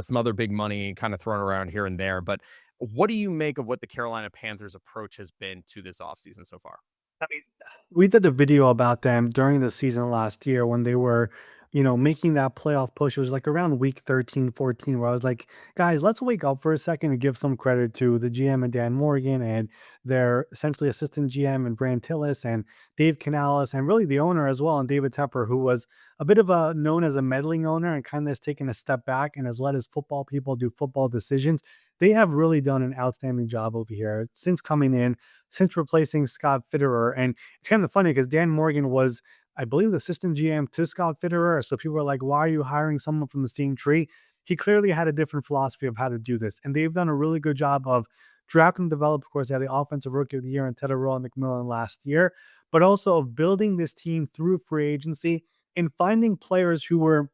Some other big money kind of thrown around here and there. But what do you make of what the Carolina Panthers approach has been to this offseason so far? I mean, we did a video about them during the season last year when they were, making that playoff push. It was like around week 13, 14, where I was like, guys, let's wake up for a second and give some credit to the GM and Dan Morgan and their essentially assistant GM and Brand Tillis and Dave Canales and really the owner as well, and David Tepper, who was a bit of a known as a meddling owner and kind of has taken a step back and has let his football people do football decisions. They have really done an outstanding job over here since coming in, since replacing Scott Fitterer. And it's kind of funny because Dan Morgan was, I believe, the assistant GM to Scott Fitterer. So people are like, why are you hiring someone from the same tree? He clearly had a different philosophy of how to do this. And they've done a really good job of draft and develop. Of course, they had the offensive rookie of the year in Tedderell McMillan last year, but also of building this team through free agency and finding players who were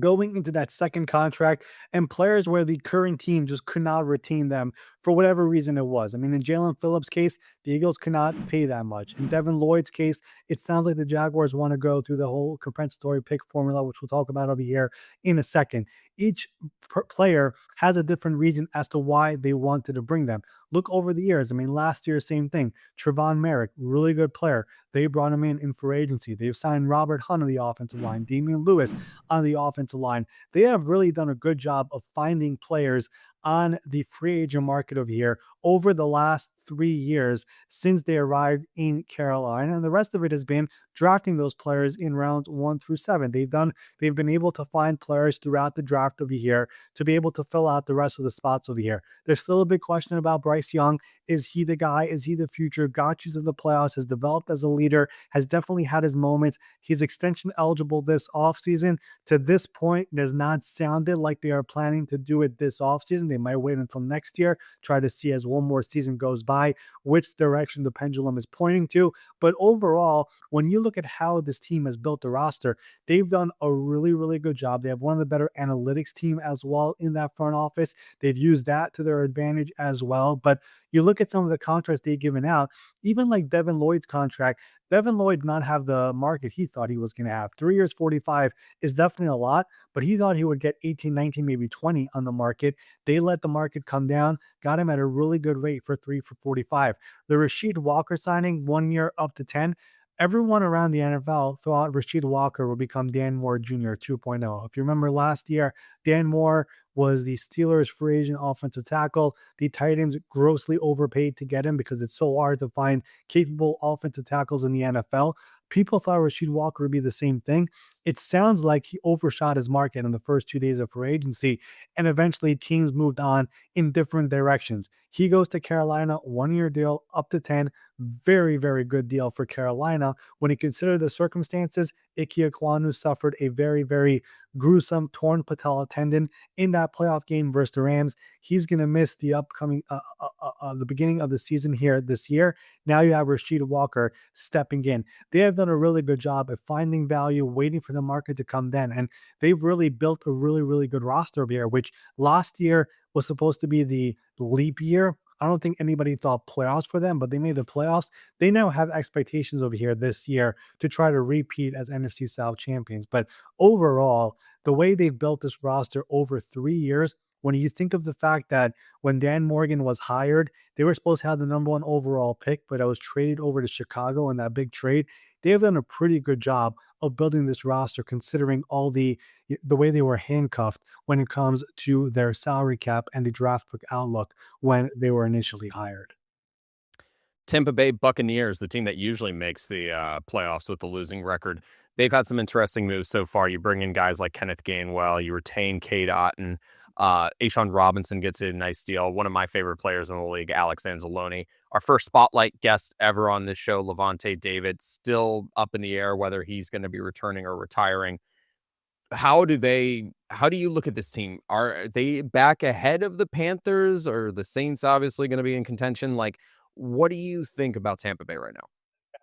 going into that second contract and players where the current team just could not retain them for whatever reason it was. I mean, in Jalen Phillips' case, the Eagles could not pay that much. In Devin Lloyd's case, it sounds like the Jaguars want to go through the whole compensatory pick formula, which we'll talk about over here in a second. Each player has a different reason as to why they wanted to bring them. Look over the years. I mean, last year, same thing. Trevon Merrick, really good player. They brought him in free agency. They've signed Robert Hunt on the offensive line, Damian Lewis on the offensive line. They have really done a good job of finding players on the free agent market over here over the last 3 years since they arrived in Carolina. And the rest of it has been drafting those players in rounds 1 through 7. They've been able to find players throughout the draft over here to be able to fill out the rest of the spots over here. There's still a big question about Bryce Young. Is he the guy? Is he the future? Got you to the playoffs, has developed as a leader, has definitely had his moments. He's extension eligible this offseason. To this point, it has not sounded like they are planning to do it this offseason. They might wait until next year, try to see as one more season goes by which direction the pendulum is pointing to. But overall, when you look at how this team has built the roster, they've done a really, really good job. They have one of the better analytics team as well in that front office. They've used that to their advantage as well. But you look at some of the contracts they've given out, even like Devin Lloyd's contract. Devin Lloyd did not have the market he thought he was going to have. 3 years, 45 is definitely a lot, but he thought he would get 18, 19, maybe 20 on the market. They let the market come down, got him at a really good rate for 3 for 45. The Rasheed Walker signing, 1 year up to 10. Everyone around the NFL thought Rasheed Walker would become Dan Moore Jr. 2.0. If you remember last year, Dan Moore was the Steelers' free agent offensive tackle. The Titans grossly overpaid to get him because it's so hard to find capable offensive tackles in the NFL. People thought Rasheed Walker would be the same thing. It sounds like he overshot his market in the first 2 days of free agency, and eventually teams moved on in different directions. He goes to Carolina, 1 year deal up to 10. Very, very good deal for Carolina. When you consider the circumstances, Ike Ekwonu suffered a very, very gruesome torn patella tendon in that playoff game versus the Rams. He's going to miss the upcoming, the beginning of the season here this year. Now you have Rasheed Walker stepping in. They have done a really good job at finding value, waiting for the market to come then. And they've really built a really, really good roster here, which last year was supposed to be the leap year. I don't think anybody thought playoffs for them, but they made the playoffs. They now have expectations over here this year to try to repeat as NFC South champions. But overall, the way they've built this roster over 3 years, when you think of the fact that when Dan Morgan was hired, they were supposed to have the number 1 overall pick, but I was traded over to Chicago in that big trade. They have done a pretty good job of building this roster, considering all the way they were handcuffed when it comes to their salary cap and the draft pick outlook when they were initially hired. Tampa Bay Buccaneers, the team that usually makes the playoffs with the losing record, they've had some interesting moves so far. You bring in guys like Kenneth Gainwell, you retain Cade Otton, Ashawn Robinson gets a nice deal. One of my favorite players in the league, Alex Anzalone. Our first spotlight guest ever on this show, Levante David, still up in the air whether he's going to be returning or retiring. How do you look at this team? Are they back ahead of the Panthers, or the Saints obviously going to be in contention? Like, what do you think about Tampa Bay right now?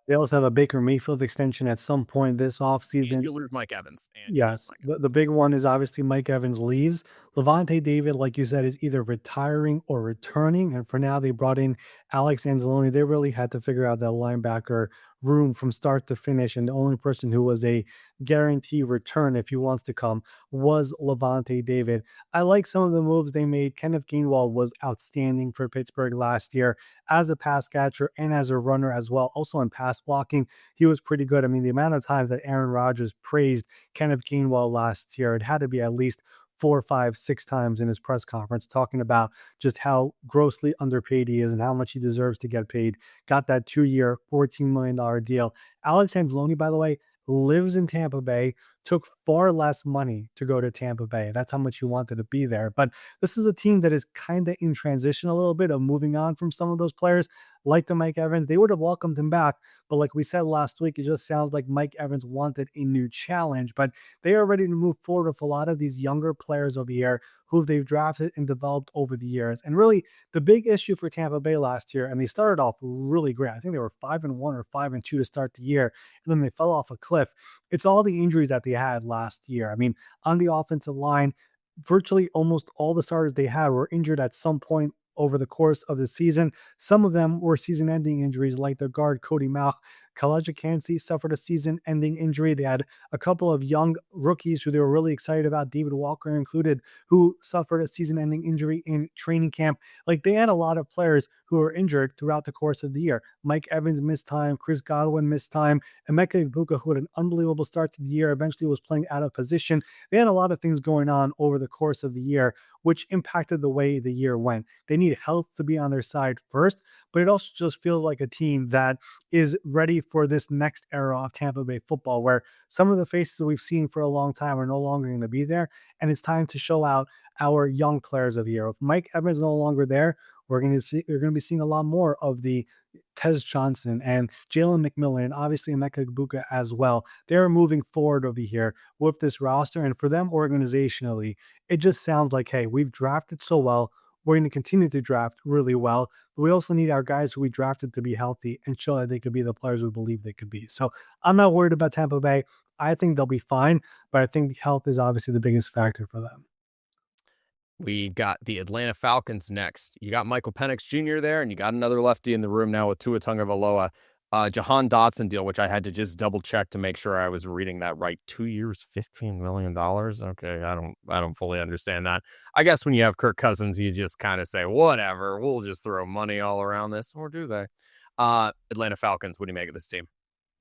They also have a Baker Mayfield extension at some point this And offseason. you lose Mike Evans. And you lose Yes, Mike Evans. the big one is obviously Mike Evans leaves. Levante David, like you said, is either retiring or returning. And for now, they brought in Alex Anzalone. They really had to figure out that linebacker room from start to finish. And the only person who was a guarantee return, if he wants to come, was Levante David. I like some of the moves they made. Kenneth Gainwell was outstanding for Pittsburgh last year as a pass catcher and as a runner as well. Also in pass blocking, he was pretty good. I mean, the amount of times that Aaron Rodgers praised Kenneth Gainwell last year, it had to be at least 4, 5, 6 times in his press conference talking about just how grossly underpaid he is and how much he deserves to get paid. Got that 2 year, $14 million deal. Alex Anzalone, by the way, lives in Tampa Bay, took far less money to go to Tampa Bay. That's how much he wanted to be there. But this is a team that is kind of in transition a little bit of moving on from some of those players like the Mike Evans. They would have welcomed him back. But like we said last week, it just sounds like Mike Evans wanted a new challenge. But they are ready to move forward with a lot of these younger players over here who they've drafted and developed over the years. And really, the big issue for Tampa Bay last year, and they started off really great. I think they were 5-1 or 5-2 to start the year, and then they fell off a cliff. It's all the injuries that they had last year. I mean, on the offensive line, virtually almost all the starters they had were injured at some point over the course of the season. Some of them were season-ending injuries, like their guard Cody Mauch. Kalaja Kansi suffered a season-ending injury. They had a couple of young rookies who they were really excited about, David Walker included, who suffered a season-ending injury in training camp. Like, they had a lot of players who were injured throughout the course of the year. Mike Evans missed time, Chris Godwin missed time, Emeka Ibuka, who had an unbelievable start to the year, eventually was playing out of position. They had a lot of things going on over the course of the year, which impacted the way the year went. They need health to be on their side first, but it also just feels like a team that is ready for this next era of Tampa Bay football, where some of the faces that we've seen for a long time are no longer going to be there. And it's time to show out our young players of the year. If Mike Evans is no longer there, we're going to be seeing a lot more of the Tez Johnson and Jalen McMillan, and obviously Emeka Egbuka as well. They're moving forward over here with this roster. And for them organizationally, it just sounds like, hey, we've drafted so well. We're going to continue to draft really well. But we also need our guys who we drafted to be healthy and show that they could be the players we believe they could be. So I'm not worried about Tampa Bay. I think they'll be fine, but I think health is obviously the biggest factor for them. We got the Atlanta Falcons next. You got Michael Penix Jr. there, and you got another lefty in the room now with Tua Tagovailoa. Jahan Dotson deal, which I had to just double check to make sure I was reading that right. 2 years, $15 million. Okay, I don't fully understand that. I guess when you have Kirk Cousins, you just kind of say, whatever, we'll just throw money all around this, or do they? Atlanta Falcons, what do you make of this team?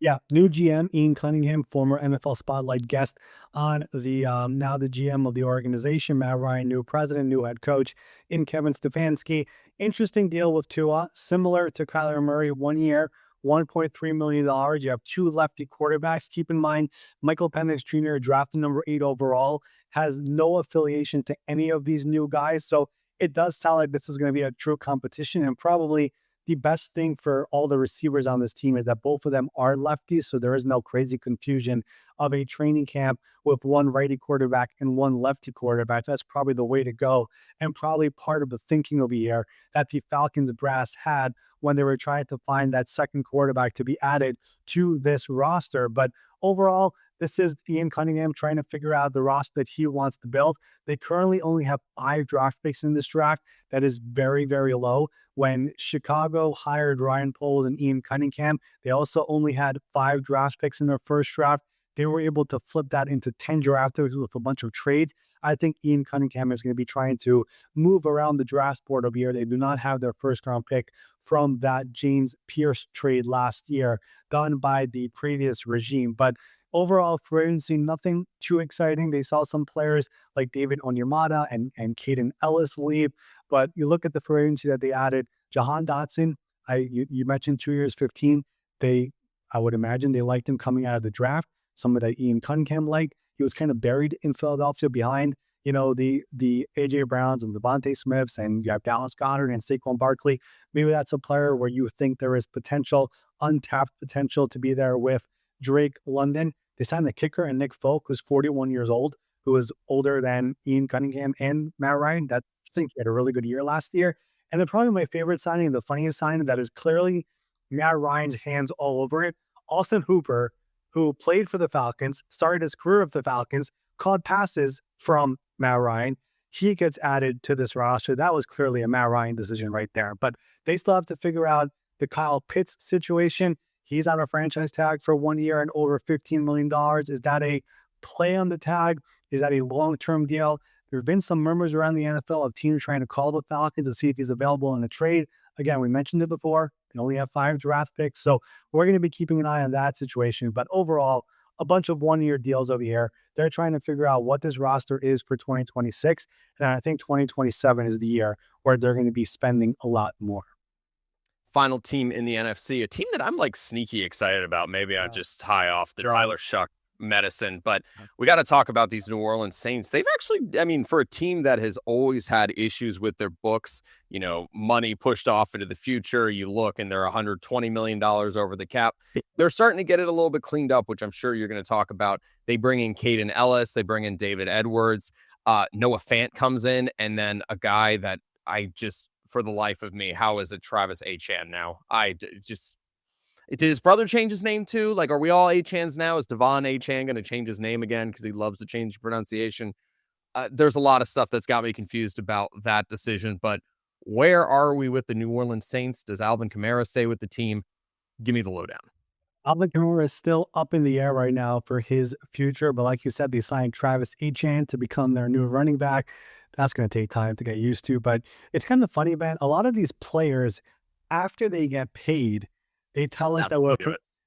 Yeah, new GM Ian Cunningham, former NFL Spotlight guest on the now the GM of the organization. Matt Ryan, new president, new head coach in Kevin Stefanski. Interesting deal with Tua, similar to Kyler Murray, 1 year, $1.3 million. You have two lefty quarterbacks. Keep in mind, Michael Penix Jr., drafted number 8 overall, has no affiliation to any of these new guys. So it does sound like this is going to be a true competition, and probably the best thing for all the receivers on this team is that both of them are lefties, so there is no crazy confusion of a training camp with one righty quarterback and one lefty quarterback. That's probably the way to go, and probably part of the thinking over here that the Falcons brass had when they were trying to find that second quarterback to be added to this roster. But overall, this is Ian Cunningham trying to figure out the roster that he wants to build. They currently only have 5 draft picks in this draft. That is very, very low. When Chicago hired Ryan Poles and Ian Cunningham, they also only had 5 draft picks in their first draft. They were able to flip that into 10 draft picks with a bunch of trades. I think Ian Cunningham is going to be trying to move around the draft board over here. They do not have their first round pick from that James Pierce trade last year done by the previous regime. But overall, free agency, nothing too exciting. They saw some players like David Onyemata and Caden Ellis leave. But you look at the free agency that they added, Jahan Dotson, you mentioned 2 years, 15. I would imagine they liked him coming out of the draft. Somebody that Ian Cunningham liked. He was kind of buried in Philadelphia behind, the AJ Browns and Devontae Smiths, and you have Dallas Goedert and Saquon Barkley. Maybe that's a player where you think there is potential, untapped potential to be there with Drake London. They signed the kicker and Nick Folk, who's 41 years old, who is older than Ian Cunningham and Matt Ryan. That I think he had a really good year last year. And then probably my favorite signing, the funniest signing that is clearly Matt Ryan's hands all over it. Austin Hooper, who played for the Falcons, started his career with the Falcons, caught passes from Matt Ryan. He gets added to this roster. That was clearly a Matt Ryan decision right there. But they still have to figure out the Kyle Pitts situation. He's on a franchise tag for 1 year and over $15 million. Is that a play on the tag? Is that a long-term deal? There have been some murmurs around the NFL of teams trying to call the Falcons to see if he's available in a trade. Again, we mentioned it before. They only have 5 draft picks. So we're going to be keeping an eye on that situation. But overall, a bunch of 1-year deals over here. They're trying to figure out what this roster is for 2026. And I think 2027 is the year where they're going to be spending a lot more. Final team in the NFC, a team that I'm like sneaky excited about. Maybe I'm just high off the Tyler Shuck medicine, but we got to talk about these New Orleans Saints. They've actually, I mean, for a team that has always had issues with their books, money pushed off into the future, you look and they're $120 million over the cap. They're starting to get it a little bit cleaned up, which I'm sure you're going to talk about. They bring in Caden Ellis, they bring in David Edwards, Noah Fant comes in, and then a guy that I just, for the life of me, how is it Travis Achan now? Did his brother change his name too? Like, are we all Achans now? Is Devon Achan going to change his name again because he loves to change the pronunciation? There's a lot of stuff that's got me confused about that decision, but where are we with the New Orleans Saints? Does Alvin Kamara stay with the team? Give me the lowdown. Alvin Kamara is still up in the air right now for his future, but like you said, they signed Travis Achan to become their new running back. That's going to take time to get used to, but it's kind of funny, man. A lot of these players, after they get paid, they tell us that we're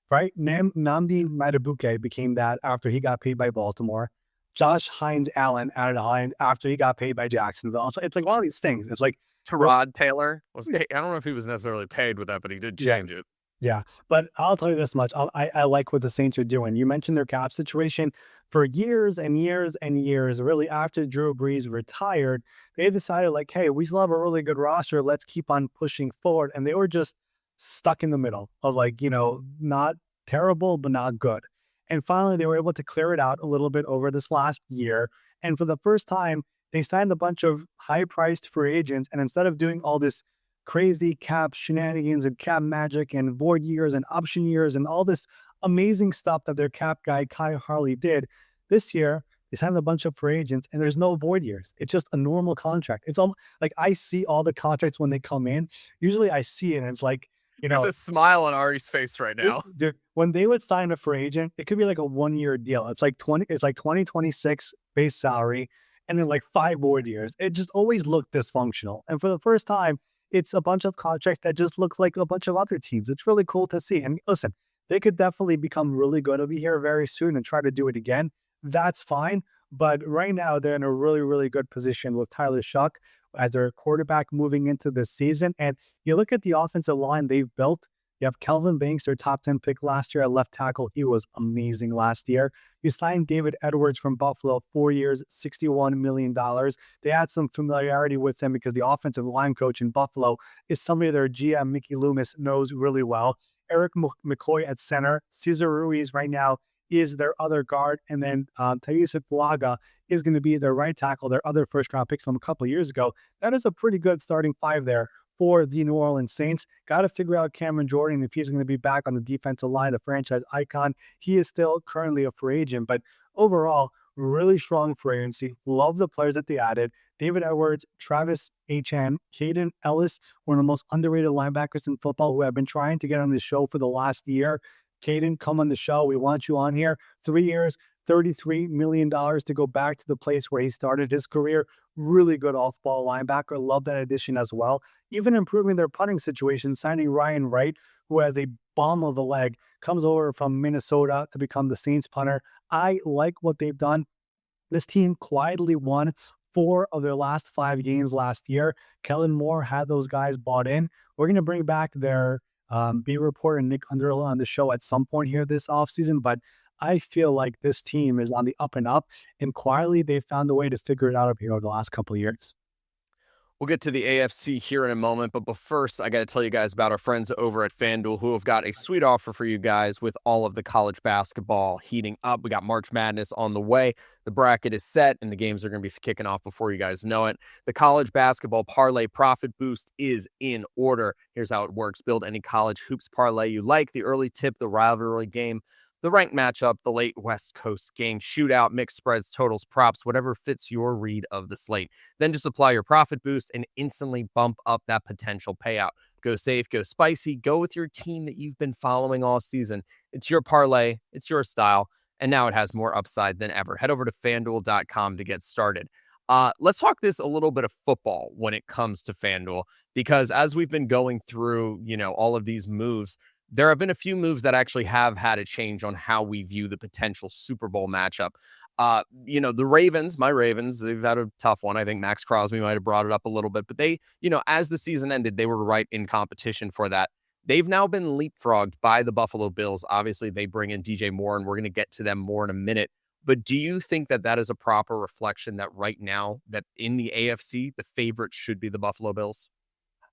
right. Namdi Matabuke became that after he got paid by Baltimore. Josh Hines Allen added Hines after he got paid by Jacksonville. So it's like all these things. It's like Terod Taylor was. I don't know if he was necessarily paid with that, but he did Yeah. change it. Yeah, but I'll tell you this much. I like what the Saints are doing. You mentioned their cap situation for years and years and years. Really, after Drew Brees retired, they decided like, hey, we still have a really good roster. Let's keep on pushing forward. And they were just stuck in the middle of like, not terrible, but not good. And finally, they were able to clear it out a little bit over this last year. And for the first time, they signed a bunch of high-priced free agents. And instead of doing all this crazy cap shenanigans and cap magic and void years and option years and all this amazing stuff that their cap guy Kai Harley did this year. They signed a bunch of free agents and there's no void years. It's just a normal contract. It's almost like I see all the contracts when they come in. Usually I see it and it's like, you Look at know, the smile on Ari's face right now. dude, when they would sign a free agent, it could be like a 1 year deal. It's like 2026 base salary and then like 5 void years. It just always looked dysfunctional. And for the first time, it's a bunch of contracts that just looks like a bunch of other teams. It's really cool to see. And listen, they could definitely become really good over here very soon and try to do it again. That's fine. But right now, they're in a really, really good position with Tyler Shuck as their quarterback moving into this season. And you look at the offensive line they've built. You have Kelvin Banks, their top 10 pick last year at left tackle. He was amazing last year. You signed David Edwards from Buffalo, 4 years, $61 million. They had some familiarity with him because the offensive line coach in Buffalo is somebody their GM, Mickey Loomis, knows really well. Eric McCoy at center. Cesar Ruiz right now is their other guard. And then Thais Falaga is going to be their right tackle, their other first-round picks from a couple of years ago. That is a pretty good starting five there for the New Orleans Saints. Got to figure out Cameron Jordan if he's going to be back on the defensive line, the franchise icon. He is still currently a free agent, but overall, really strong free agency. Love the players that they added. David Edwards, Travis Etienne, Caden Ellis, one of the most underrated linebackers in football who have been trying to get on this show for the last year. Caden, come on the show. We want you on here. 3 years, $33 million to go back to the place where he started his career. Really good off-ball linebacker. Love that addition as well. Even improving their punting situation, signing Ryan Wright, who has a bomb of a leg, comes over from Minnesota to become the Saints punter. I like what they've done. This team quietly won 4 of their last 5 games last year. Kellen Moore had those guys bought in. We're going to bring back their beat reporter Nick Underla on the show at some point here this offseason, but I feel like this team is on the up and up, and quietly they found a way to figure it out up here over the last couple of years. We'll get to the AFC here in a moment, but first, I got to tell you guys about our friends over at FanDuel who have got a sweet offer for you guys with all of the college basketball heating up. We got March Madness on the way. The bracket is set, and the games are going to be kicking off before you guys know it. The college basketball parlay profit boost is in order. Here's how it works. Build any college hoops parlay you like, the early tip, the rivalry game, the ranked matchup, the late West Coast game, shootout, mixed spreads, totals, props, whatever fits your read of the slate. Then just apply your profit boost and instantly bump up that potential payout. Go safe, go spicy, go with your team that you've been following all season. It's your parlay, it's your style, and now it has more upside than ever. Head over to FanDuel.com to get started. Let's talk this a little bit of football when it comes to FanDuel, because as we've been going through, all of these moves, there have been a few moves that actually have had a change on how we view the potential Super Bowl matchup. The Ravens, my Ravens, they've had a tough one. I think Max Crosby might have brought it up a little bit, but they, as the season ended, they were right in competition for that. They've now been leapfrogged by the Buffalo Bills. Obviously, they bring in DJ Moore, and we're going to get to them more in a minute. But do you think that that is a proper reflection that right now, that in the AFC, the favorite should be the Buffalo Bills?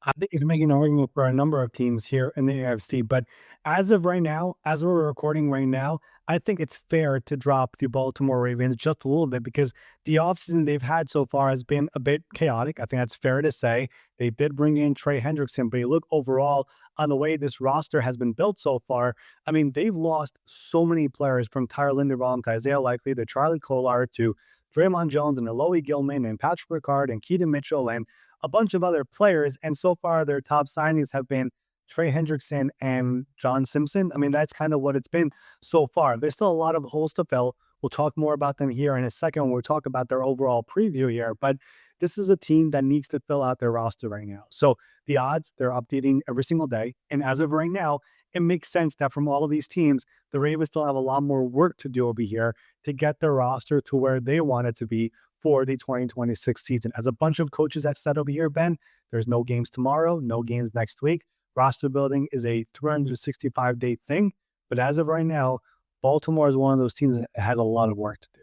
I think you can make an argument for a number of teams here in the AFC, but as of right now, as we're recording right now, I think it's fair to drop the Baltimore Ravens just a little bit because the offseason they've had so far has been a bit chaotic. I think that's fair to say. They did bring in Trey Hendrickson, but you look overall on the way this roster has been built so far. I mean, they've lost so many players from Tyler Linderbaum to Isaiah Likely to Charlie Kolar to Draymond Jones and Eloy Gilman and Patrick Ricard and Keaton Mitchell and a bunch of other players. And so far, their top signings have been Trey Hendrickson and John Simpson. I mean, that's kind of what it's been so far. There's still a lot of holes to fill. We'll talk more about them here in a second when we talk about their overall preview here. But this is a team that needs to fill out their roster right now. So the odds, they're updating every single day. And as of right now, it makes sense that from all of these teams, the Ravens still have a lot more work to do over here to get their roster to where they want it to be for the 2026 season. As a bunch of coaches have said over here, Ben, There's no games tomorrow, no games next week. Roster building is a 365-day thing. But as of right now, Baltimore is one of those teams that has a lot of work to do.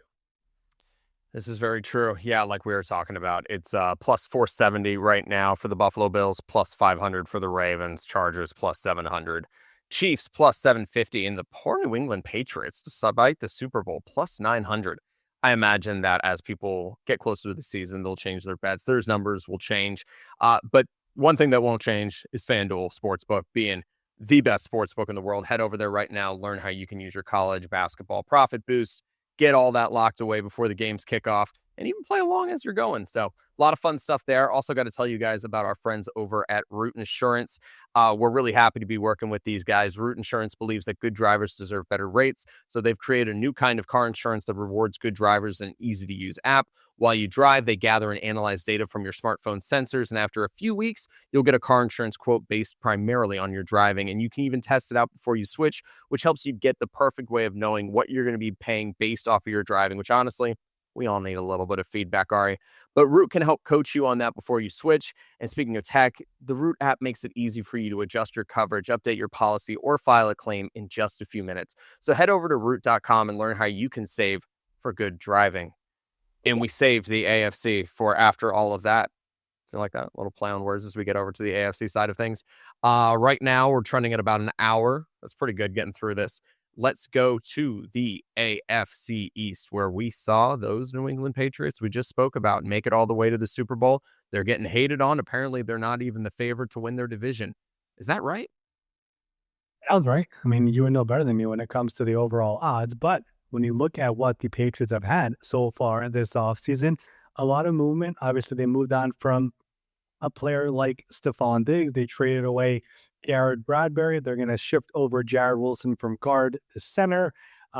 This is very true. Yeah, like we were talking about, it's plus 470 right now for the Buffalo Bills, plus 500 for the Ravens, Chargers plus 700, Chiefs plus 750, and the poor New England Patriots, despite the Super Bowl, plus 900. I imagine that as people get closer to the season, they'll change their bets. Their numbers will change. But one thing that won't change is FanDuel Sportsbook being the best sportsbook in the world. Head over there right now, learn how you can use your college basketball profit boost, get all that locked away before the games kick off, and even play along as you're going. So a lot of fun stuff there. Also got to tell you guys about our friends over at Root Insurance. We're really happy to be working with these guys. Root Insurance believes that good drivers deserve better rates, so they've created a new kind of car insurance that rewards good drivers in an easy-to-use app. While you drive, they gather and analyze data from your smartphone sensors, and after a few weeks, you'll get a car insurance quote based primarily on your driving, and you can even test it out before you switch, which helps you get the perfect way of knowing what you're going to be paying based off of your driving, which honestly, we all need a little bit of feedback, Ari. But Root can help coach you on that before you switch. And speaking of tech, the Root app makes it easy for you to adjust your coverage, update your policy, or file a claim in just a few minutes. So head over to root.com and learn how you can save for good driving. And we saved the AFC for after all of that. Feel like that little play on words as we get over to the AFC side of things. Right now, we're trending at about an hour. That's pretty good getting through this. Let's go to the AFC East, where we saw those New England Patriots we just spoke about make it all the way to the Super Bowl. They're getting hated on. Apparently, they're not even the favorite to win their division. Is that right? Sounds right. I mean, you would know better than me when it comes to the overall odds, but when you look at what the Patriots have had so far this offseason, a lot of movement. Obviously, they moved on from a player like Stephon Diggs. They traded away Garrett Bradbury. They're going to shift over Jared Wilson from guard to center. They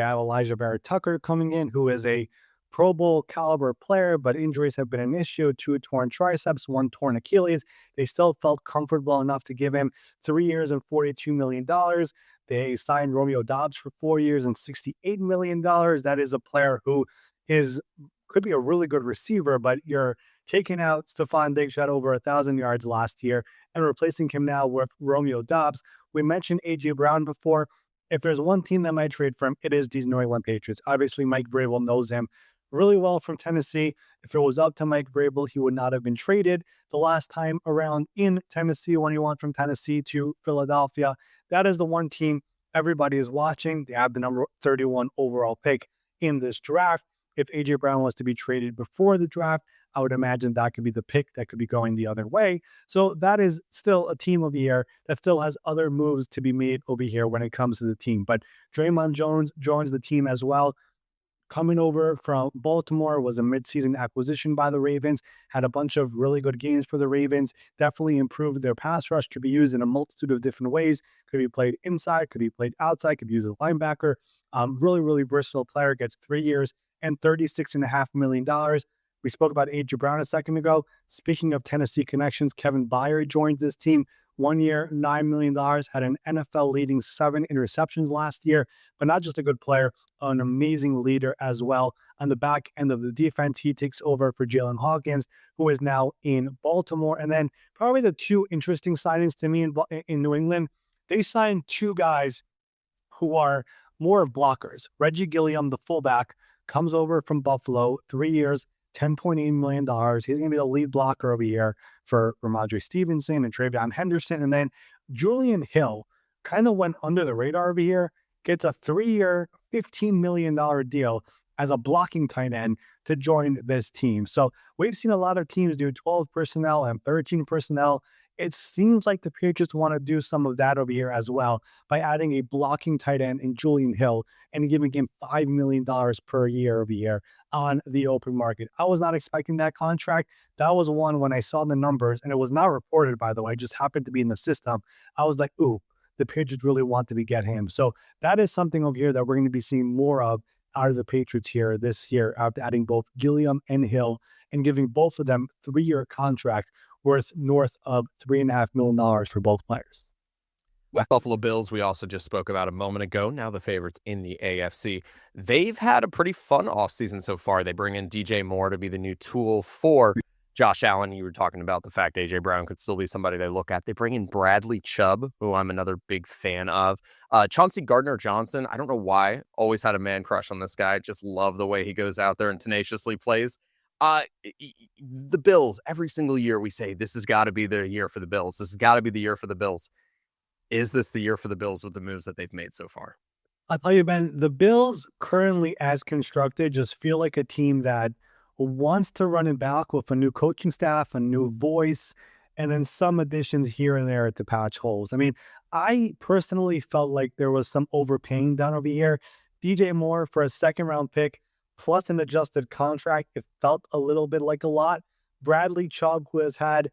have Elijah Barrett Tucker coming in, who is a Pro Bowl caliber player, but injuries have been an issue. 2 torn triceps, 1 torn Achilles. They still felt comfortable enough to give him 3 years and $42 million. They signed Romeo Doubs for 4 years and $68 million. That is a player who could be a really good receiver, but you're taking out Stephon Diggs, who had over 1,000 yards last year, and replacing him now with Romeo Doubs. We mentioned A.J. Brown before. If there's one team that might trade for him, it is these New England Patriots. Obviously, Mike Vrabel knows him really well from Tennessee. If it was up to Mike Vrabel, he would not have been traded the last time around in Tennessee when he went from Tennessee to Philadelphia. That is the one team everybody is watching. They have the number 31 overall pick in this draft. If A.J. Brown was to be traded before the draft, I would imagine that could be the pick that could be going the other way. So that is still a team over here that still has other moves to be made over here when it comes to the team. But Draymond Jones joins the team as well. Coming over from Baltimore, was a midseason acquisition by the Ravens, had a bunch of really good games for the Ravens, definitely improved their pass rush, could be used in a multitude of different ways, could be played inside, could be played outside, could be used as a linebacker. Really, really versatile player, gets 3 years and $36.5 million. We spoke about A.J. Brown a second ago. Speaking of Tennessee connections, Kevin Byard joins this team. 1 year, $9 million, had an NFL leading 7 interceptions last year, but not just a good player, an amazing leader as well. On the back end of the defense, he takes over for Jalen Hawkins, who is now in Baltimore. And then probably the 2 interesting signings to me in New England, they signed 2 guys who are more of blockers. Reggie Gilliam, the fullback, comes over from Buffalo, 3 years, $10.8 million. He's going to be the lead blocker over here for Ramondre Stevenson and Travion Henderson. And then Julian Hill kind of went under the radar over here, gets a 3-year, $15 million deal as a blocking tight end to join this team. So we've seen a lot of teams do 12 personnel and 13 personnel. It seems like the Patriots want to do some of that over here as well by adding a blocking tight end in Julian Hill and giving him $5 million per year over here on the open market. I was not expecting that contract. That was one when I saw the numbers, and it was not reported, by the way, it just happened to be in the system. I was like, ooh, the Patriots really wanted to get him. So that is something over here that we're going to be seeing more of out of the Patriots here this year, after adding both Gilliam and Hill and giving both of them 3-year contracts worth north of $3.5 million for both players. With Buffalo Bills, we also just spoke about a moment ago, now the favorites in the AFC. They've had a pretty fun offseason so far. They bring in DJ Moore to be the new tool for Josh Allen, you were talking about the fact A.J. Brown could still be somebody they look at. They bring in Bradley Chubb, who I'm another big fan of. Chauncey Gardner-Johnson, I don't know why. Always had a man crush on this guy. Just love the way he goes out there and tenaciously plays. The Bills, every single year we say, this has got to be the year for the Bills. This has got to be the year for the Bills. Is this the year for the Bills with the moves that they've made so far? I'll tell you, Ben, the Bills currently as constructed just feel like a team that wants to run it back with a new coaching staff, a new voice, and then some additions here and there to patch holes. I mean, I personally felt like there was some overpaying done over here. DJ Moore for a second round pick plus an adjusted contract, it felt a little bit like a lot. Bradley Chubb, who has had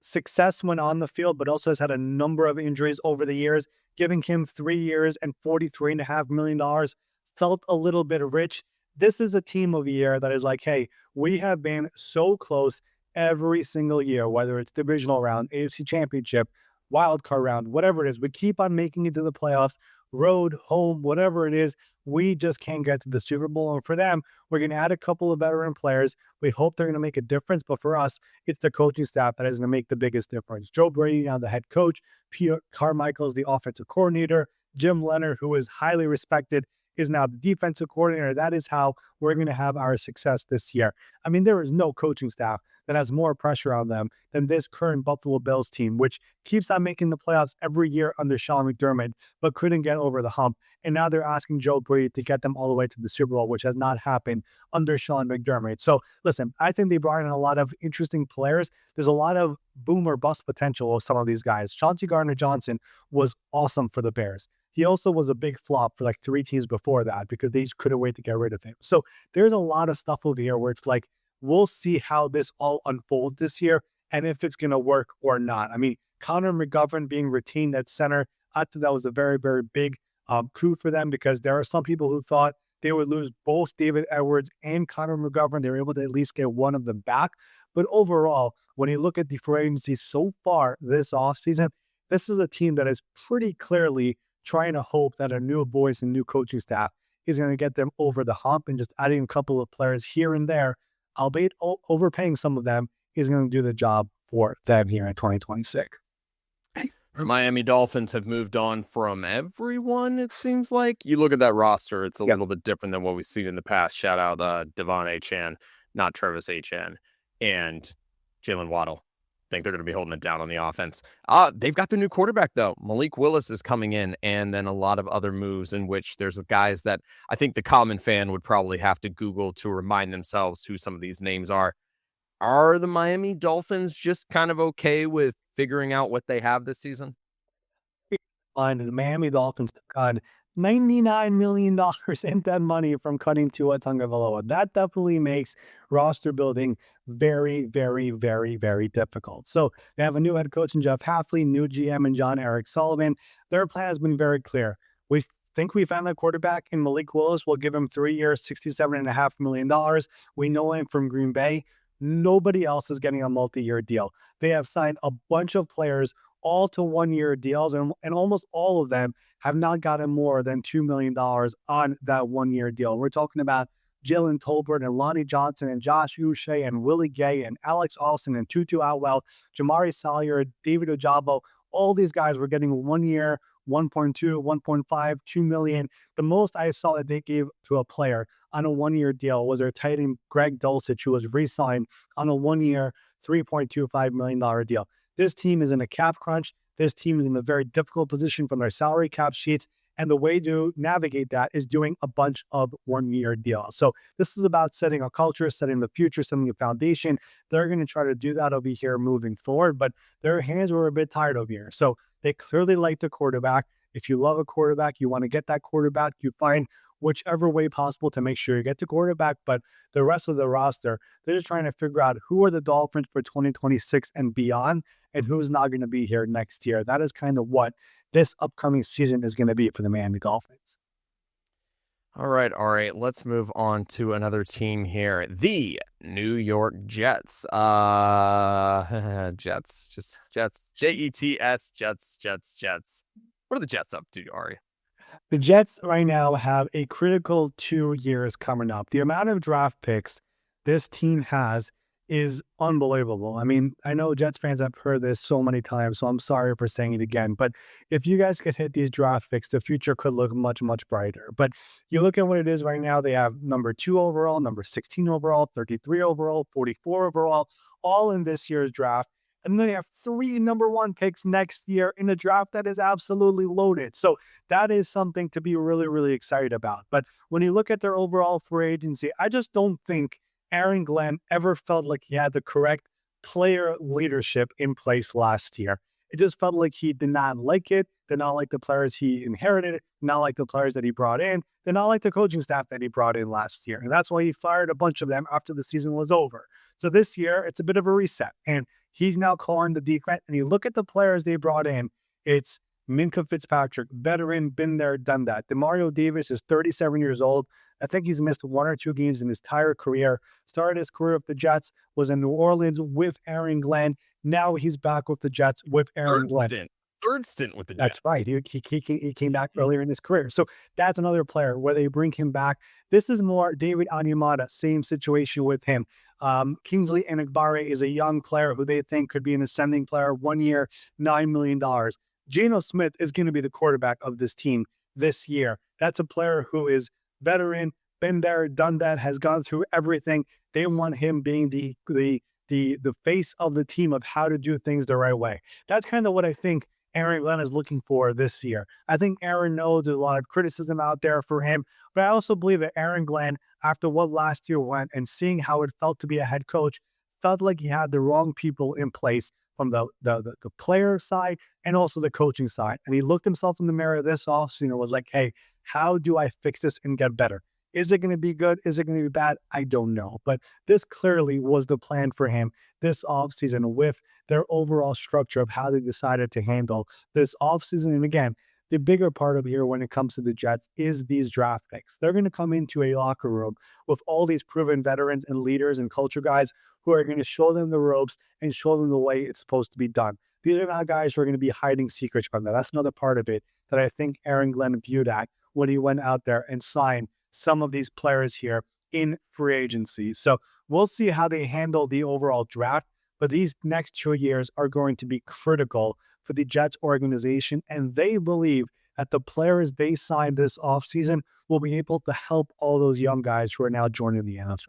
success when on the field, but also has had a number of injuries over the years, giving him 3 years and $43.5 million felt a little bit rich. This is a team of year that is like, hey, we have been so close every single year, whether it's divisional round, AFC championship, wild card round, whatever it is. We keep on making it to the playoffs, road, home, whatever it is. We just can't get to the Super Bowl. And for them, we're going to add a couple of veteran players. We hope they're going to make a difference. But for us, it's the coaching staff that is going to make the biggest difference. Joe Brady, now the head coach. Peter Carmichael is the offensive coordinator. Jim Leonard, who is highly respected, is now the defensive coordinator. That is how we're going to have our success this year. I mean, there is no coaching staff that has more pressure on them than this current Buffalo Bills team, which keeps on making the playoffs every year under Sean McDermott, but couldn't get over the hump. And now they're asking Joe Brady to get them all the way to the Super Bowl, which has not happened under Sean McDermott. So listen, I think they brought in a lot of interesting players. There's a lot of boom or bust potential of some of these guys. Chauncey Gardner-Johnson was awesome for the Bears. He also was a big flop for like 3 teams before that because they just couldn't wait to get rid of him. So there's a lot of stuff over here where it's like, we'll see how this all unfolds this year and if it's going to work or not. I mean, Connor McGovern being retained at center, I thought that was a very, very big coup for them because there are some people who thought they would lose both David Edwards and Connor McGovern. They were able to at least get one of them back. But overall, when you look at the free agency so far this offseason, this is a team that is pretty clearly trying to hope that a new voice and new coaching staff is going to get them over the hump, and just adding a couple of players here and there, albeit overpaying some of them, is going to do the job for them here in 2026. Miami Dolphins have moved on from everyone, it seems like. You look at that roster, it's a little bit different than what we've seen in the past. Shout out Devon Achane, not Travis Etienne, and Jalen Waddle. Think they're going to be holding it down on the offense. They've got their new quarterback, though. Malik Willis is coming in, and then a lot of other moves in which there's guys that I think the common fan would probably have to Google to remind themselves who some of these names are. Are the Miami Dolphins just kind of okay with figuring out what they have this season? On the Miami Dolphins got $99 million in dead money from cutting Tua Tagovailoa. That definitely makes roster building very, very, very, very difficult. So they have a new head coach in Jeff Hafley, new GM and John Eric Sullivan. Their plan has been very clear. We think we found that quarterback in Malik Willis. We'll give him 3 years, $67.5 million. We know him from Green Bay. Nobody else is getting a multi-year deal. They have signed a bunch of players all to 1-year deals, and almost all of them have not gotten more than $2 million on that 1-year deal. We're talking about Jalen Tolbert and Lonnie Johnson and Josh Uche and Willie Gay and Alex Austin and Tutu Atwell, Jamari Salyer, David Ojabo. All these guys were getting 1 year, 1.2, 1.5, 2 million. The most I saw that they gave to a player on a 1-year deal was their tight end Greg Dulcich, who was re-signed on a 1-year, $3.25 million deal. This team is in a cap crunch. This team is in a very difficult position from their salary cap sheets. And the way to navigate that is doing a bunch of 1-year deals. So this is about setting a culture, setting the future, setting a foundation. They're going to try to do that over here moving forward, but their hands were a bit tired over here. So they clearly like the quarterback. If you love a quarterback, you want to get that quarterback, you find whichever way possible to make sure you get the quarterback. But the rest of the roster, they're just trying to figure out who are the Dolphins for 2026 and beyond, and who's not going to be here next year. That is kind of what this upcoming season is going to be for the Miami Dolphins. All right. Let's move on to another team here. The New York Jets. Jets. Jets. Jets. What are the Jets up to, Ari? The Jets right now have a critical 2 years coming up. The amount of draft picks this team has is unbelievable. I mean, I know Jets fans have heard this so many times, so I'm sorry for saying it again. But if you guys could hit these draft picks, the future could look much, much brighter. But you look at what it is right now, they have number 2 overall, number 16 overall, 33 overall, 44 overall, all in this year's draft. And then they have 3 number 1 picks next year in a draft that is absolutely loaded. So that is something to be really, really excited about. But when you look at their overall free agency, I just don't think Aaron Glenn ever felt like he had the correct player leadership in place last year. It just felt like he did not like it, did not like the players he inherited, not like the players that he brought in, did not like the coaching staff that he brought in last year. And that's why he fired a bunch of them after the season was over. So this year, it's a bit of a reset. And he's now calling the defense. And you look at the players they brought in, it's Minka Fitzpatrick, veteran, been there, done that. DeMario Davis is 37 years old. I think he's missed 1 or 2 games in his entire career. Started his career with the Jets, was in New Orleans with Aaron Glenn. Now he's back with the Jets with Aaron Third Glenn. stint. Third stint with the That's Jets. right. He came back earlier in his career. So that's another player where they bring him back. This is more David Onyemata, same situation with him. Kingsley Enagbare is a young player who they think could be an ascending player, 1 year, $9 million. Geno Smith is going to be the quarterback of this team this year. That's a player who is veteran, been there, done that, has gone through everything. They want him being the face of the team of how to do things the right way. That's kind of what I think Aaron Glenn is looking for this year. I think Aaron knows there's a lot of criticism out there for him, but I also believe that Aaron Glenn, after what last year went and seeing how it felt to be a head coach, felt like he had the wrong people in place from the player side and also the coaching side. And he looked himself in the mirror this offseason and was like, hey, how do I fix this and get better? Is it going to be good? Is it going to be bad? I don't know. But this clearly was the plan for him this offseason with their overall structure of how they decided to handle this offseason. And again, the bigger part of here when it comes to the Jets is these draft picks. They're going to come into a locker room with all these proven veterans and leaders and culture guys who are going to show them the ropes and show them the way it's supposed to be done. These are not guys who are going to be hiding secrets from them. That's another part of it that I think Aaron Glenn viewed at when he went out there and signed some of these players here in free agency. So we'll see how they handle the overall draft, but these next 2 years are going to be critical for the Jets organization, and they believe that the players they signed this offseason will be able to help all those young guys who are now joining the NFL.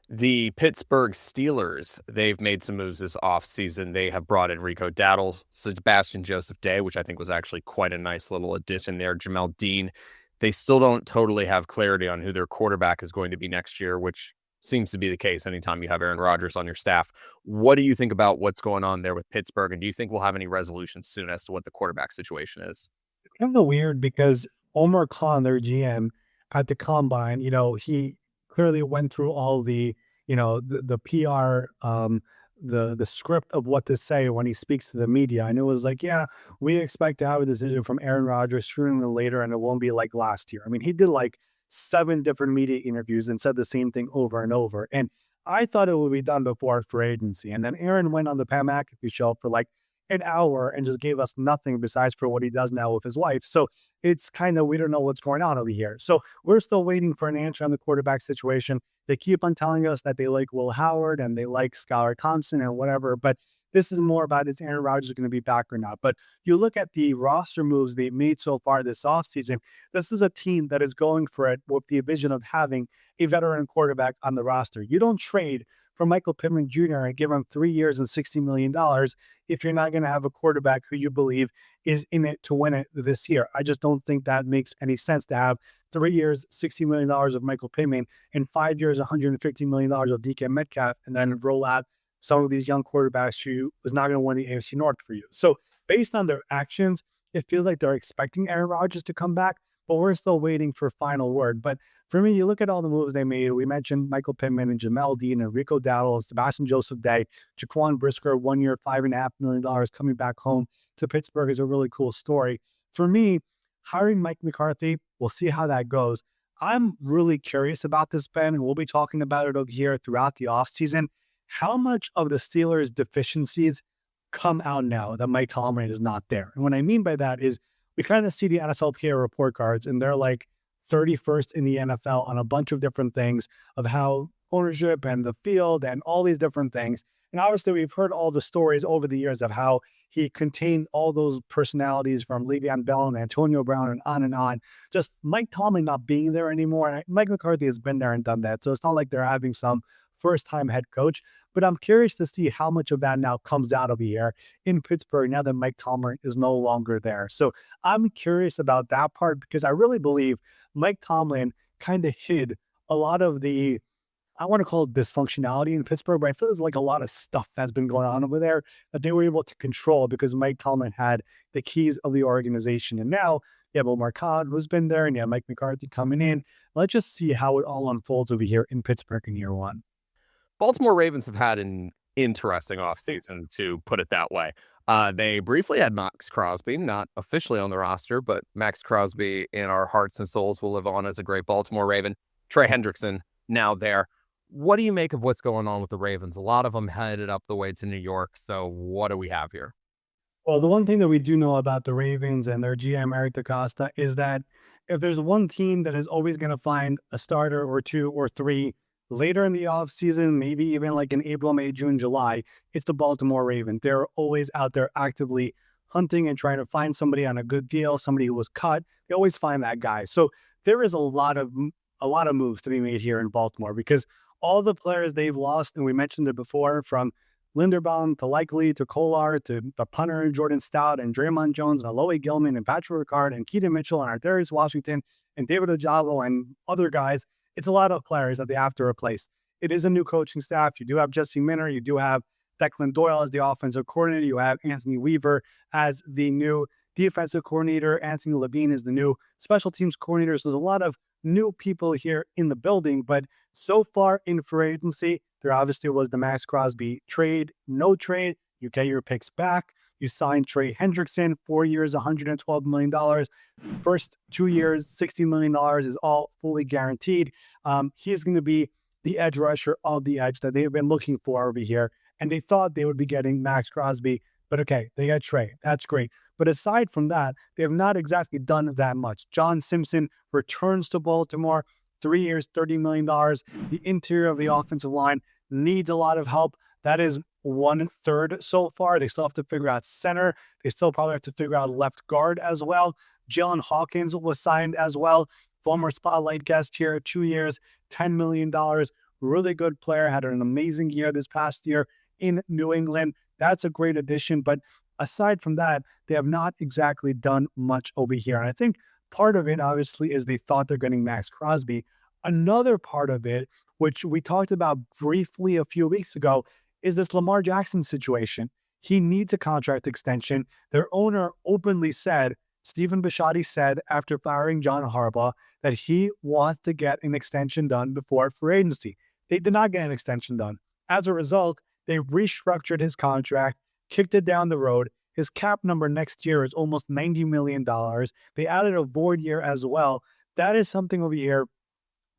The Pittsburgh Steelers, they've made some moves this offseason. They have brought in Rico Dowdle, Sebastian Joseph Day, which I think was actually quite a nice little addition there, Jamel Dean. They still don't totally have clarity on who their quarterback is going to be next year, which seems to be the case anytime you have Aaron Rodgers on your staff. What do you think about what's going on there with Pittsburgh? And do you think we'll have any resolution soon as to what the quarterback situation is? Kind of weird because Omar Khan, their GM at the combine, he clearly went through all the PR, the script of what to say when he speaks to the media. And it was like, yeah, we expect to have a decision from Aaron Rodgers sooner than later, and it won't be like last year. I mean, he did like 7 different media interviews and said the same thing over and over. And I thought it would be done before free agency. And then Aaron went on the Pam McAfee show for like an hour and just gave us nothing besides for what he does now with his wife. So it's kind of, we don't know what's going on over here. So we're still waiting for an answer on the quarterback situation. They keep on telling us that they like Will Howard and they like Skylar Thompson and whatever, but this is more about is Aaron Rodgers going to be back or not. But you look at the roster moves they've made so far this offseason, this is a team that is going for it with the vision of having a veteran quarterback on the roster. You don't trade for Michael Pittman Jr. and give him 3 years and $60 million if you're not going to have a quarterback who you believe is in it to win it this year. I just don't think that makes any sense to have 3 years, $60 million of Michael Pittman and 5 years, $150 million of DK Metcalf, and then roll out some of these young quarterbacks who is not going to win the AFC North for you. So based on their actions, it feels like they're expecting Aaron Rodgers to come back, but we're still waiting for final word. But for me, you look at all the moves they made. We mentioned Michael Pittman and Jamel Dean and Rico Dowdle, Sebastian Joseph Day, Jaquan Brisker, 1 year, $5.5 million coming back home to Pittsburgh is a really cool story. For me, hiring Mike McCarthy, we'll see how that goes. I'm really curious about this, Ben, and we'll be talking about it over here throughout the offseason. How much of the Steelers' deficiencies come out now that Mike Tomlin is not there? And what I mean by that is we kind of see the NFL player report cards, and they're like 31st in the NFL on a bunch of different things of how ownership and the field and all these different things. And obviously, we've heard all the stories over the years of how he contained all those personalities from Le'Veon Bell and Antonio Brown and on and on. Just Mike Tomlin not being there anymore. And Mike McCarthy has been there and done that. So it's not like they're having some first time head coach. But I'm curious to see how much of that now comes out of here in Pittsburgh now that Mike Tomlin is no longer there. So I'm curious about that part because I really believe Mike Tomlin kind of hid a lot of the, I want to call it dysfunctionality in Pittsburgh, but I feel there's like a lot of stuff that's been going on over there that they were able to control because Mike Tomlin had the keys of the organization. And now you have Omar Khan, who's been there, and you have Mike McCarthy coming in. Let's just see how it all unfolds over here in Pittsburgh in year one. Baltimore Ravens have had an interesting offseason, to put it that way. They briefly had Max Crosby, not officially on the roster, but Max Crosby in our hearts and souls will live on as a great Baltimore Raven. Trey Hendrickson now there. What do you make of what's going on with the Ravens? A lot of them headed up the way to New York. So what do we have here? Well, the one thing that we do know about the Ravens and their GM Eric DeCosta is that if there's one team that is always going to find a starter or two or three later in the offseason, maybe even like in April, May, June, July, it's the Baltimore Ravens. They're always out there actively hunting and trying to find somebody on a good deal, somebody who was cut. They always find that guy. So there is a lot of moves to be made here in Baltimore because all the players they've lost, and we mentioned it before, from Linderbaum to Likely to Kolar to the punter Jordan Stout and Draymond Jones and Aloe Gilman and Patrick Ricard and Keaton Mitchell and Arthurius Washington and David Ojabo and other guys. It's a lot of players that they have to replace. It is a new coaching staff. You do have Jesse Minner. You do have Declan Doyle as the offensive coordinator. You have Anthony Weaver as the new defensive coordinator. Anthony Levine is the new special teams coordinator. So there's a lot of new people here in the building. But so far in free agency, there obviously was the Max Crosby trade, no trade. You get your picks back. You sign Trey Hendrickson, 4 years, $112 million. First 2 years, $60 million is all fully guaranteed. He's going to be the edge rusher of the edge that they've been looking for over here. And they thought they would be getting Max Crosby. But okay, they got Trey. That's great. But aside from that, they have not exactly done that much. John Simpson returns to Baltimore, 3 years, $30 million. The interior of the offensive line needs a lot of help. That is 1/3 so far. They still have to figure out center. They still probably have to figure out left guard as well. Jalen Hawkins was signed as well. Former spotlight guest here, 2 years, $10 million. Really good player. Had an amazing year this past year in New England. That's a great addition. But aside from that, they have not exactly done much over here. And I think part of it, obviously, is they thought they're getting Max Crosby. Another part of it, which we talked about briefly a few weeks ago, is this Lamar Jackson situation. He needs a contract extension. Their owner openly said, Stephen Bisciotti said after firing John Harbaugh, that he wants to get an extension done before free agency. They did not get an extension done. As a result, they restructured his contract, kicked it down the road. His cap number next year is almost $90 million. They added a void year as well. That is something over here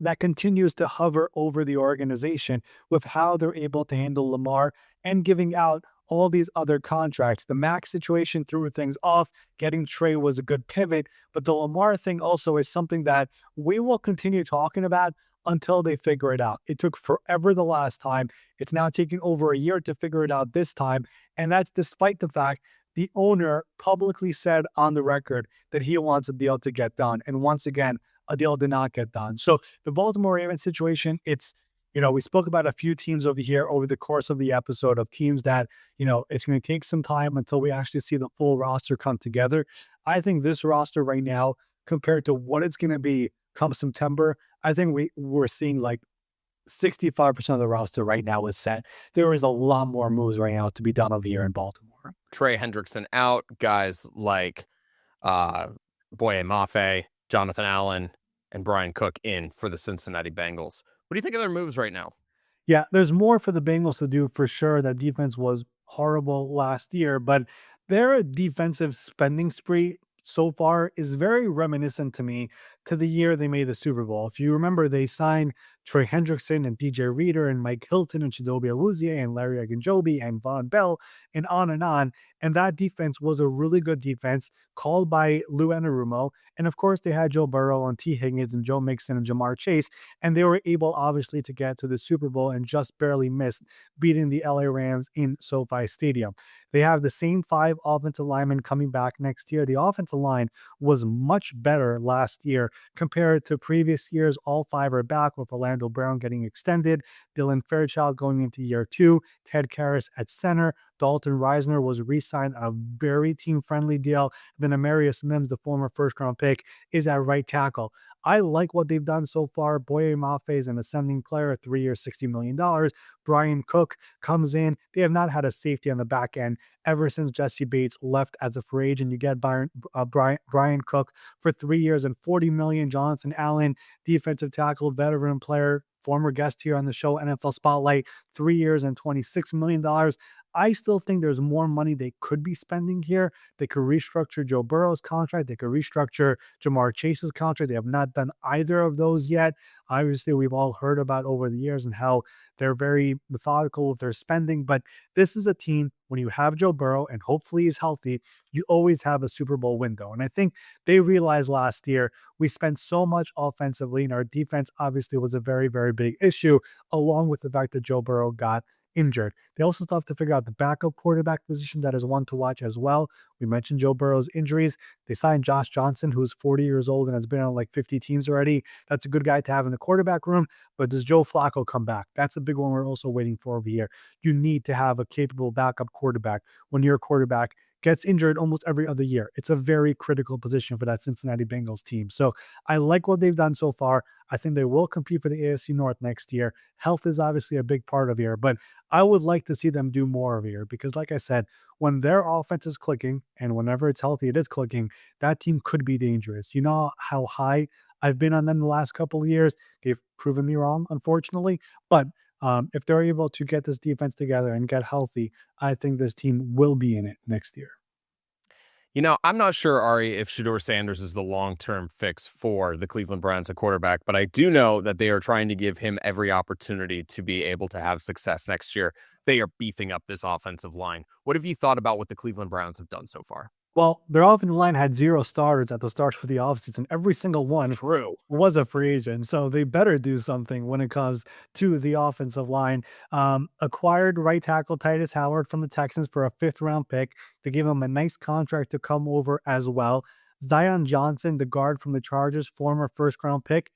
that continues to hover over the organization with how they're able to handle Lamar and giving out all these other contracts. The Max situation threw things off. Getting Trey was a good pivot, but the Lamar thing also is something that we will continue talking about until they figure it out. It took forever the last time. It's now taking over a year to figure it out this time. And that's despite the fact the owner publicly said on the record that he wants a deal to get done. And once again, a deal did not get done. So the Baltimore Ravens situation, we spoke about a few teams over here over the course of the episode of teams that, it's going to take some time until we actually see the full roster come together. I think this roster right now, compared to what it's going to be come September, I think we're seeing like 65% of the roster right now is set. There is a lot more moves right now to be done over here in Baltimore. Trey Hendrickson out. Guys like Boye Mafe, Jonathan Allen, and Brian Cook in for the Cincinnati Bengals. What do you think of their moves right now? Yeah, there's more for the Bengals to do for sure. That defense was horrible last year, but their defensive spending spree so far is very reminiscent to me to the year they made the Super Bowl. If you remember, they signed Trey Hendrickson and DJ Reader and Mike Hilton and Chidobe Awuzie and Larry Aginjobi and Von Bell and on and on. And that defense was a really good defense called by Lou Anarumo. And of course, they had Joe Burrow and T. Higgins and Joe Mixon and Jamar Chase. And they were able, obviously, to get to the Super Bowl and just barely missed beating the LA Rams in SoFi Stadium. They have the same five offensive linemen coming back next year. The offensive line was much better last year compared to previous years. All five are back with Orlando Brown getting extended, Dylan Fairchild going into year two, Ted Karras at center, Dalton Reisner was re-signed a very team-friendly deal. Then Amarius Mims, the former first-round pick, is at right tackle. I like what they've done so far. Boye Mafe is an ascending player, 3 years, $60 million. Brian Cook comes in. They have not had a safety on the back end ever since Jesse Bates left as a free agent. You get Brian Cook for 3 years and $40 million. Jonathan Allen, defensive tackle, veteran player, former guest here on the show, NFL Spotlight, 3 years and $26 million. I still think there's more money they could be spending here. They could restructure Joe Burrow's contract. They could restructure Jamar Chase's contract. They have not done either of those yet. Obviously, we've all heard about over the years and how they're very methodical with their spending. But this is a team, when you have Joe Burrow and hopefully he's healthy, you always have a Super Bowl window. And I think they realized last year we spent so much offensively, and our defense obviously was a very, very big issue, along with the fact that Joe Burrow got injured. They also still have to figure out the backup quarterback position. That is one to watch as well. We mentioned Joe Burrow's injuries. They signed Josh Johnson, who's 40 years old and has been on like 50 teams already. That's a good guy to have in the quarterback room. But does Joe Flacco come back? That's a big one we're also waiting for over here. You need to have a capable backup quarterback when your quarterback gets injured almost every other year. It's a very critical position for that Cincinnati Bengals team. So I like what they've done so far. I think they will compete for the AFC North next year. Health is obviously a big part of here, but I would like to see them do more of here because, like I said, when their offense is clicking and whenever it's healthy, it is clicking, that team could be dangerous. You know how high I've been on them the last couple of years. They've proven me wrong, unfortunately, but if they're able to get this defense together and get healthy, I think this team will be in it next year. I'm not sure, Ari, if Shador Sanders is the long-term fix for the Cleveland Browns at quarterback, but I do know that they are trying to give him every opportunity to be able to have success next year. They are beefing up this offensive line. What have you thought about what the Cleveland Browns have done so far? Well, their offensive line had 0 starters at the start of the offseason. Every single one True. was a free agent, so they better do something when it comes to the offensive line. Acquired right tackle Titus Howard from the Texans for a 5th-round pick. They gave him a nice contract to come over as well. Zion Johnson, the guard from the Chargers, former 1st-round pick.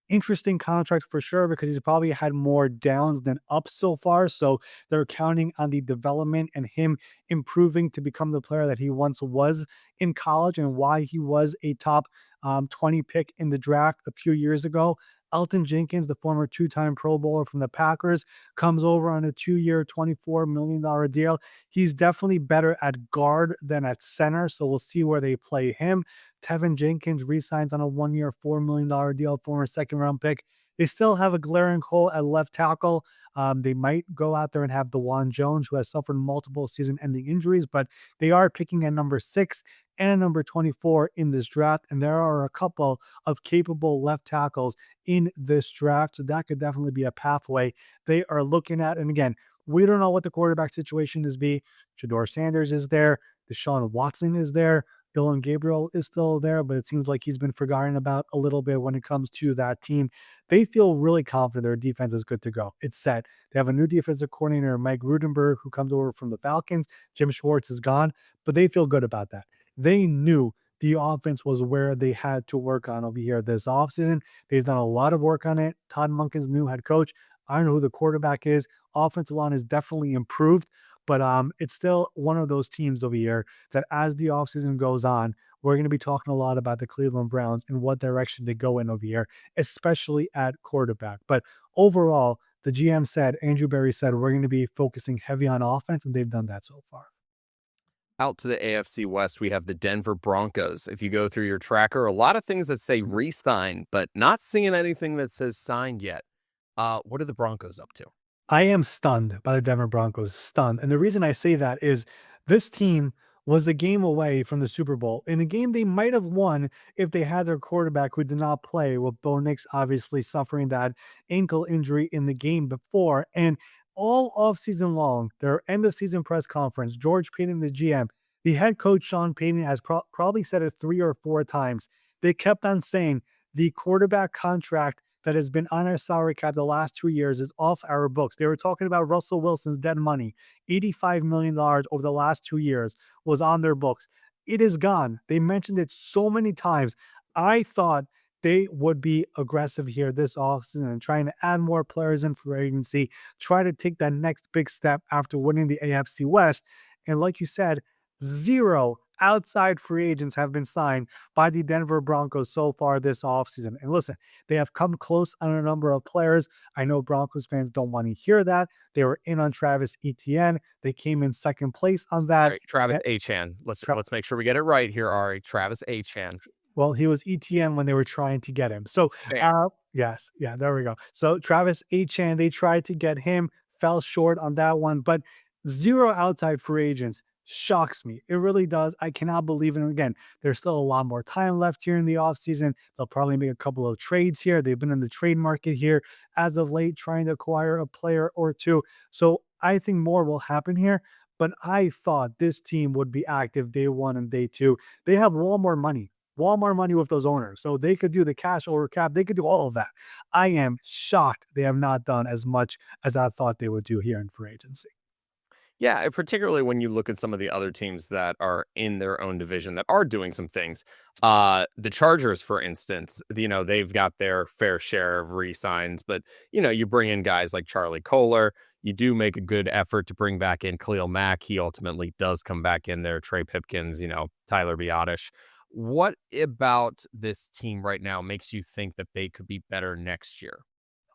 Interesting contract for sure because he's probably had more downs than ups so far. So they're counting on the development and him improving to become the player that he once was in college and why he was a top 20 pick in the draft a few years ago. Elton Jenkins, the former 2-time Pro Bowler from the Packers, comes over on a 2-year, $24 million deal. He's definitely better at guard than at center, so we'll see where they play him. Tevin Jenkins re-signs on a 1-year, $4 million deal, former 2nd-round pick. They still have a glaring hole at left tackle. They might go out there and have DeJuan Jones, who has suffered multiple season-ending injuries, but they are picking at number 6 and number 24 in this draft, and there are a couple of capable left tackles in this draft, so that could definitely be a pathway they are looking at. And again, we don't know what the quarterback situation is be. Shador Sanders is there. Deshaun Watson is there. Dylan Gabriel is still there, but it seems like he's been forgotten about a little bit when it comes to that team. They feel really confident their defense is good to go. It's set. They have a new defensive coordinator, Mike Rudenberg, who comes over from the Falcons. Jim Schwartz is gone, but they feel good about that. They knew the offense was where they had to work on over here this offseason. They've done a lot of work on it. Todd Monken's new head coach. I don't know who the quarterback is. Offensive line is definitely improved, but it's still one of those teams over here that as the offseason goes on, we're going to be talking a lot about the Cleveland Browns and what direction they go in over here, especially at quarterback. But overall, the GM said, Andrew Berry said, we're going to be focusing heavy on offense, and they've done that so far. Out to the AFC West, we have the Denver Broncos. If you go through your tracker, a lot of things that say re-sign, but not seeing anything that says signed yet. What are the Broncos up to? I am stunned by the Denver Broncos, stunned. And the reason I say that is this team was a game away from the Super Bowl, in a game they might have won if they had their quarterback who did not play, with Bo Nix obviously suffering that ankle injury in the game before. And all offseason long, their end of season press conference, George Payton, the GM, the head coach Sean Payton has probably said it 3 or 4 times. They kept on saying the quarterback contract that has been on our salary cap the last 2 years is off our books. They were talking about Russell Wilson's dead money. $85 million over the last 2 years was on their books. It is gone. They mentioned it so many times. I thought they would be aggressive here this offseason and trying to add more players in free agency, try to take that next big step after winning the AFC West. And like you said, zero outside free agents have been signed by the Denver Broncos so far this offseason. And listen, they have come close on a number of players. I know Broncos fans don't want to hear that. They were in on Travis Etienne. They came in second place on All that. right, Travis Eh, Achan. Let's Tra- let's make sure we get it right here, Ari. Travis Achan. Well, he was ETN when they were trying to get him. So, Fair. yes, yeah, there we go. So Travis Achan, they tried to get him, fell short on that one, but zero outside free agents shocks me. It really does. I cannot believe it. And again, there's still a lot more time left here in the offseason. They'll probably make a couple of trades here. They've been in the trade market here as of late, trying to acquire a player or two. So I think more will happen here. But I thought this team would be active day one and day two. They have Walmart money with those owners. So they could do the cash over cap. They could do all of that. I am shocked they have not done as much as I thought they would do here in free agency. Yeah, particularly when you look at some of the other teams that are in their own division that are doing some things. The Chargers, for instance, they've got their fair share of re-signs, but you bring in guys like Charlie Kohler. You do make a good effort to bring back in Khalil Mack. He ultimately does come back in there. Trey Pipkins, Tyler Biotish. What about this team right now makes you think that they could be better next year?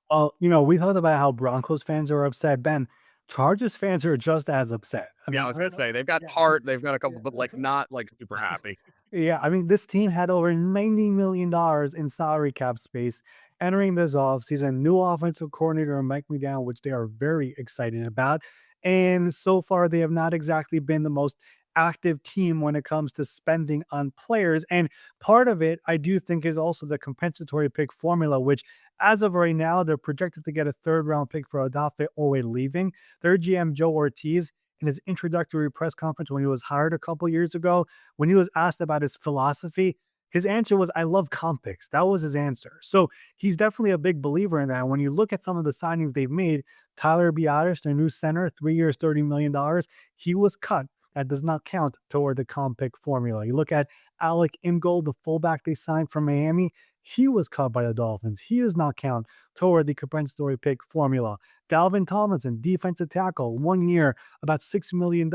We talked about how Broncos fans are upset. Ben, Chargers fans are just as upset. I Yeah, I mean, was gonna say they've got heart, they've got a couple, but like not like super happy. yeah, I mean, this team had over $90 million in salary cap space entering this offseason. New offensive coordinator Mike McDowell, which they are very excited about. And so far, they have not exactly been the most active team when it comes to spending on players. And part of it, I do think, is also the compensatory pick formula, which as of right now, they're projected to get a third round pick for Odafe Owe leaving. Their GM, Joe Ortiz, in his introductory press conference when he was hired a couple years ago, when he was asked about his philosophy, his answer was, I love comp picks. That was his answer. So he's definitely a big believer in that. When you look at some of the signings they've made, Tyler Biotish, their new center, 3 years, $30 million, he was cut. That does not count toward the comp pick formula. You look at Alec Ingold, the fullback they signed from Miami, he was cut by the Dolphins. He does not count toward the compensatory pick formula. Dalvin Tomlinson, defensive tackle, 1 year, about $6 million.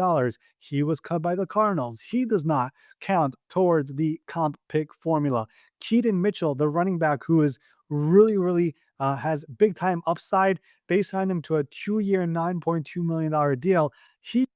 He was cut by the Cardinals. He does not count towards the comp pick formula. Keaton Mitchell, the running back who is really has big time upside. They signed him to a 2 year, $9.2 million deal. He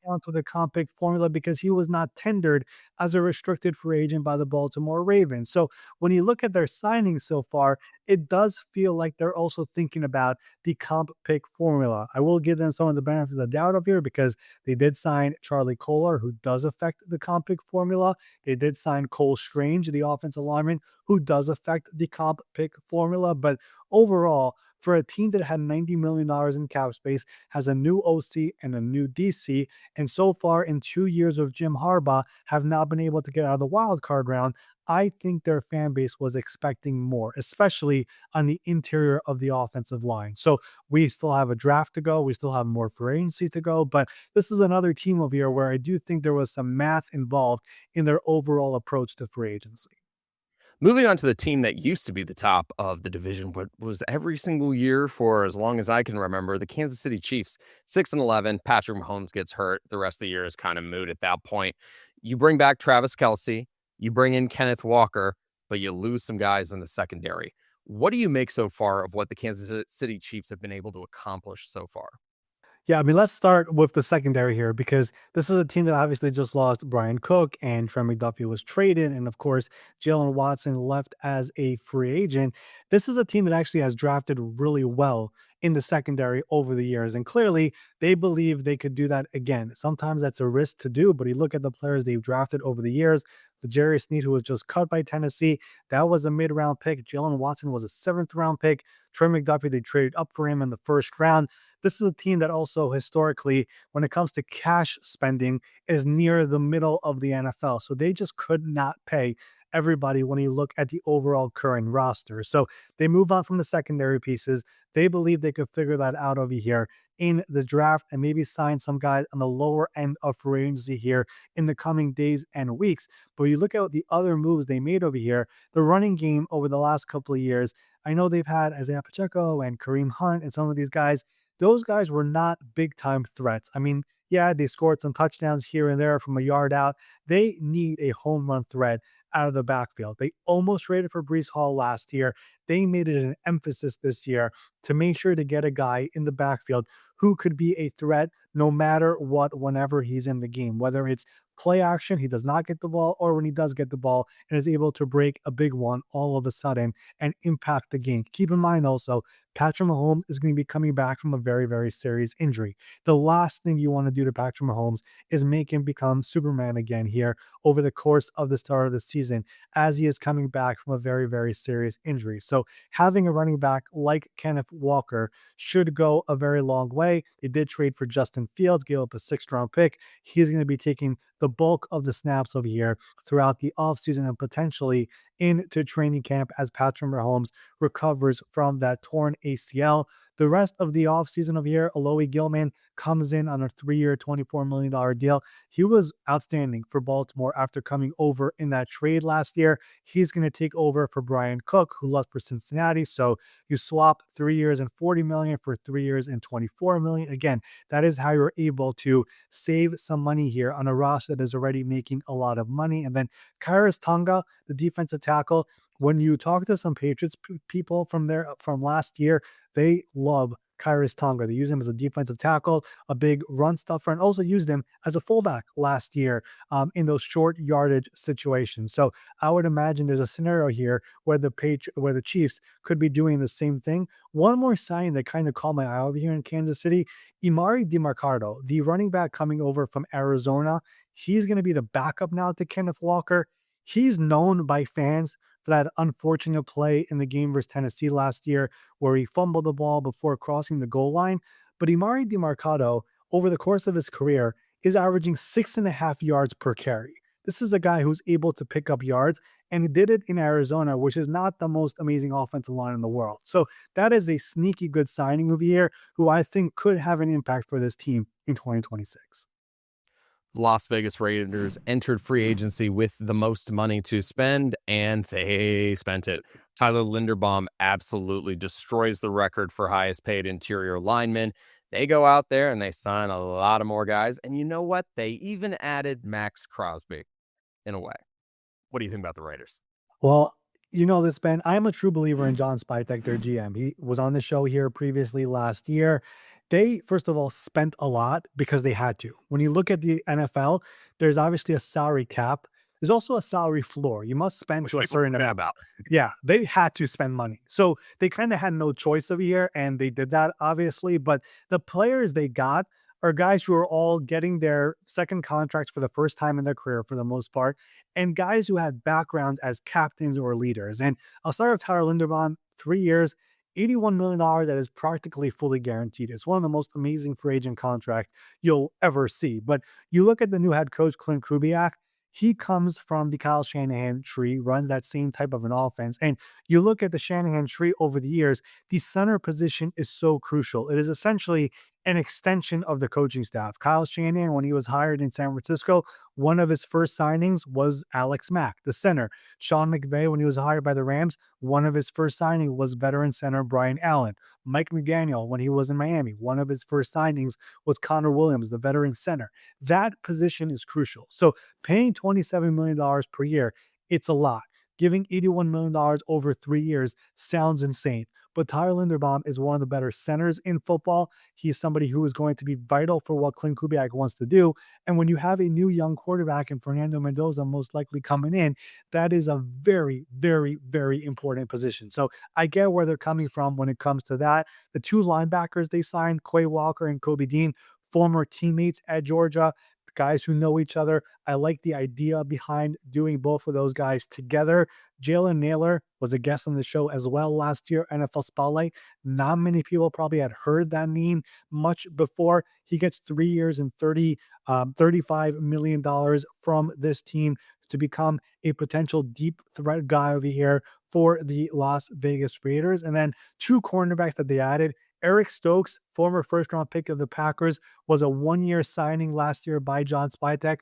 onto the comp pick formula because he was not tendered as a restricted free agent by the Baltimore Ravens. So when you look at their signings so far, it does feel like they're also thinking about the comp pick formula. I will give them some of the benefit of the doubt of here because they did sign Charlie Kohler, who does affect the comp pick formula. They did sign Cole Strange, the offensive lineman, who does affect the comp pick formula. But overall, for a team that had $90 million in cap space, has a new OC and a new DC, and so far in 2 years of Jim Harbaugh have not been able to get out of the wild card round, I think their fan base was expecting more, especially on the interior of the offensive line. So we still have a draft to go. We still have more free agency to go. But this is another team of here where I do think there was some math involved in their overall approach to free agency. Moving on to the team that used to be the top of the division, but was every single year for as long as I can remember, the Kansas City Chiefs, 6-11. Patrick Mahomes gets hurt. The rest of the year is kind of moot at that point. You bring back Travis Kelsey, you bring in Kenneth Walker, but you lose some guys in the secondary. What do you make so far of what the Kansas City Chiefs have been able to accomplish so far? Yeah, I mean, let's start with the secondary here because this is a team that obviously just lost Brian Cook and Trent McDuffie was traded. And of course, Jalen Watson left as a free agent. This is a team that actually has drafted really well in the secondary over the years. And clearly, they believe they could do that again. Sometimes that's a risk to do, but you look at the players they've drafted over the years. The Jerry Sneed, who was just cut by Tennessee, that was a mid-round pick. Jalen Watson was a seventh-round pick. Trent McDuffie, they traded up for him in the first round. This is a team that also historically, when it comes to cash spending, is near the middle of the NFL. So they just could not pay everybody when you look at the overall current roster. So they move on from the secondary pieces. They believe they could figure that out over here in the draft and maybe sign some guys on the lower end of free agency here in the coming days and weeks. But you look at the other moves they made over here, the running game over the last couple of years. I know they've had Isaiah Pacheco and Kareem Hunt and some of these guys. Those guys were not big time threats. I mean, yeah, they scored some touchdowns here and there from a yard out. They need a home run threat out of the backfield. They almost traded for Brees Hall last year. They made it an emphasis this year to make sure to get a guy in the backfield who could be a threat no matter what, whenever he's in the game, whether it's play action, he does not get the ball, or when he does get the ball and is able to break a big one all of a sudden and impact the game. Keep in mind also, Patrick Mahomes is going to be coming back from a very, very serious injury. The last thing you want to do to Patrick Mahomes is make him become Superman again here over the course of the start of the season as he is coming back from a very, very serious injury. So having a running back like Kenneth Walker should go a very long way. They did trade for Justin Fields, gave up a sixth-round pick. He's going to be taking the bulk of the snaps over here throughout the offseason and potentially into training camp as Patrick Mahomes recovers from that torn ACL. The rest of the offseason of year, Alohi Gilman comes in on a 3-year, $24 million deal. He was outstanding for Baltimore after coming over in that trade last year. He's going to take over for Brian Cook, who left for Cincinnati. So you swap 3 years and $40 million for 3 years and $24 million. Again, that is how you're able to save some money here on a roster that is already making a lot of money. And then Kairos Tonga, the defensive tackle, when you talk to some Patriots people from there from last year, they love Kairos Tonga. They use him as a defensive tackle, a big run stuffer, and also used him as a fullback last year in those short yardage situations. So I would imagine there's a scenario here where where the Chiefs could be doing the same thing. One more sign that kind of caught my eye over here in Kansas City, Imari DiMarcardo, the running back coming over from Arizona. He's going to be the backup now to Kenneth Walker. He's known by fans for that unfortunate play in the game versus Tennessee last year where he fumbled the ball before crossing the goal line. But Imari DiMarcado, over the course of his career, is averaging 6.5 yards per carry. This is a guy who's able to pick up yards, and he did it in Arizona, which is not the most amazing offensive line in the world. So that is a sneaky good signing over here who I think could have an impact for this team in 2026. Las Vegas Raiders entered free agency with the most money to spend, and they spent it. Tyler Linderbaum absolutely destroys the record for highest paid interior lineman. They go out there and they sign a lot of more guys. And you know what? They even added Max Crosby in a way. What do you think about the Raiders? Well, you know this, Ben. I'm a true believer in John Spytek, their GM. He was on the show here previously last year. They, first of all, spent a lot because they had to. When you look at the NFL, there's obviously a salary cap. There's also a salary floor. You must spend Which a like certain what amount. about? Yeah, they had to spend money. So they kind of had no choice over here, and they did that, obviously. But the players they got are guys who are all getting their second contracts for the first time in their career, for the most part, and guys who had backgrounds as captains or leaders. And I'll start with Tyler Linderbaum, 3 years, $81 million that is practically fully guaranteed. It's one of the most amazing free agent contracts you'll ever see. But you look at the new head coach, Clint Kubiak, he comes from the Kyle Shanahan tree, runs that same type of an offense. And you look at the Shanahan tree over the years, the center position is so crucial. It is essentially an extension of the coaching staff. Kyle Shanahan, when he was hired in San Francisco, one of his first signings was Alex Mack, the center. Sean McVay, when he was hired by the Rams, one of his first signings was veteran center Brian Allen. Mike McDaniel, when he was in Miami, one of his first signings was Connor Williams, the veteran center. That position is crucial. So paying $27 million per year, it's a lot. Giving $81 million over 3 years sounds insane. But Tyler Linderbaum is one of the better centers in football. He's somebody who is going to be vital for what Clint Kubiak wants to do. And when you have a new young quarterback and Fernando Mendoza most likely coming in, that is a very, very, very important position. So I get where they're coming from when it comes to that. The two linebackers they signed, Quay Walker and Kobe Dean, former teammates at Georgia, guys who know each other. I like the idea behind doing both of those guys together. Jalen Naylor was a guest on the show as well last year, NFL Spotlight. Not many people probably had heard that name much before. He gets 3 years and $35 million from this team to become a potential deep threat guy over here for the Las Vegas Raiders. And then two cornerbacks that they added. Eric Stokes, former first round pick of the Packers, was a 1 year signing last year by John Spytek.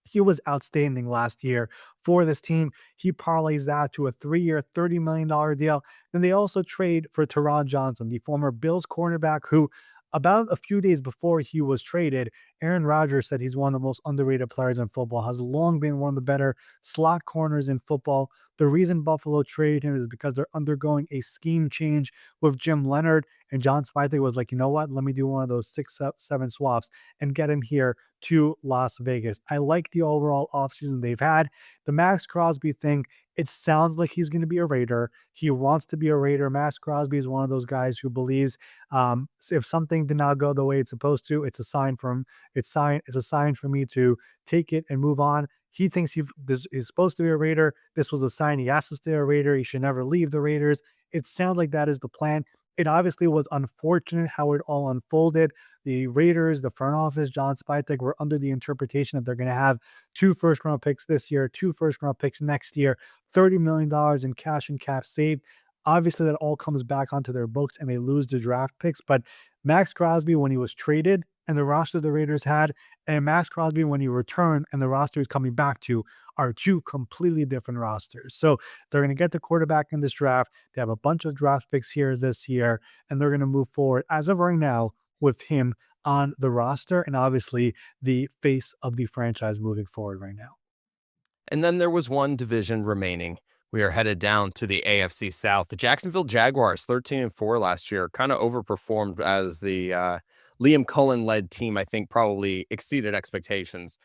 He was outstanding last year for this team. He parlays that to a 3 year, $30 million deal. Then they also trade for Teron Johnson, the former Bills cornerback, who about a few days before he was traded, Aaron Rodgers said he's one of the most underrated players in football, has long been one of the better slot corners in football. The reason Buffalo traded him is because they're undergoing a scheme change with Jim Leonard. And John Spivey was like, you know what? Let me do one of those 6-7 swaps and get him here to Las Vegas. I like the overall offseason they've had. The Max Crosby thing, it sounds like he's going to be a Raider. He wants to be a Raider. Max Crosby is one of those guys who believes if something did not go the way it's supposed to, it's a sign from it's a sign for me to take it and move on. He thinks this is supposed to be a Raider. This was a sign he has to stay a Raider. He should never leave the Raiders. It sounds like that is the plan. It obviously was unfortunate how it all unfolded. The Raiders, the front office, John Spytek were under the interpretation that they're going to have 2 first-round picks this year, 2 first-round picks next year, $30 million in cash and cap saved. Obviously, that all comes back onto their books and they lose the draft picks. But Max Crosby, when he was traded and the roster the Raiders had, and Max Crosby, when he returned and the roster he's coming back to, are two completely different rosters. So they're going to get the quarterback in this draft. They have a bunch of draft picks here this year, and they're going to move forward as of right now with him on the roster and obviously the face of the franchise moving forward right now. And then there was one division remaining. We are headed down to the AFC South. The Jacksonville Jaguars, 13-4 last year, kind of overperformed as the Liam Cullen-led team, I think, probably exceeded expectations.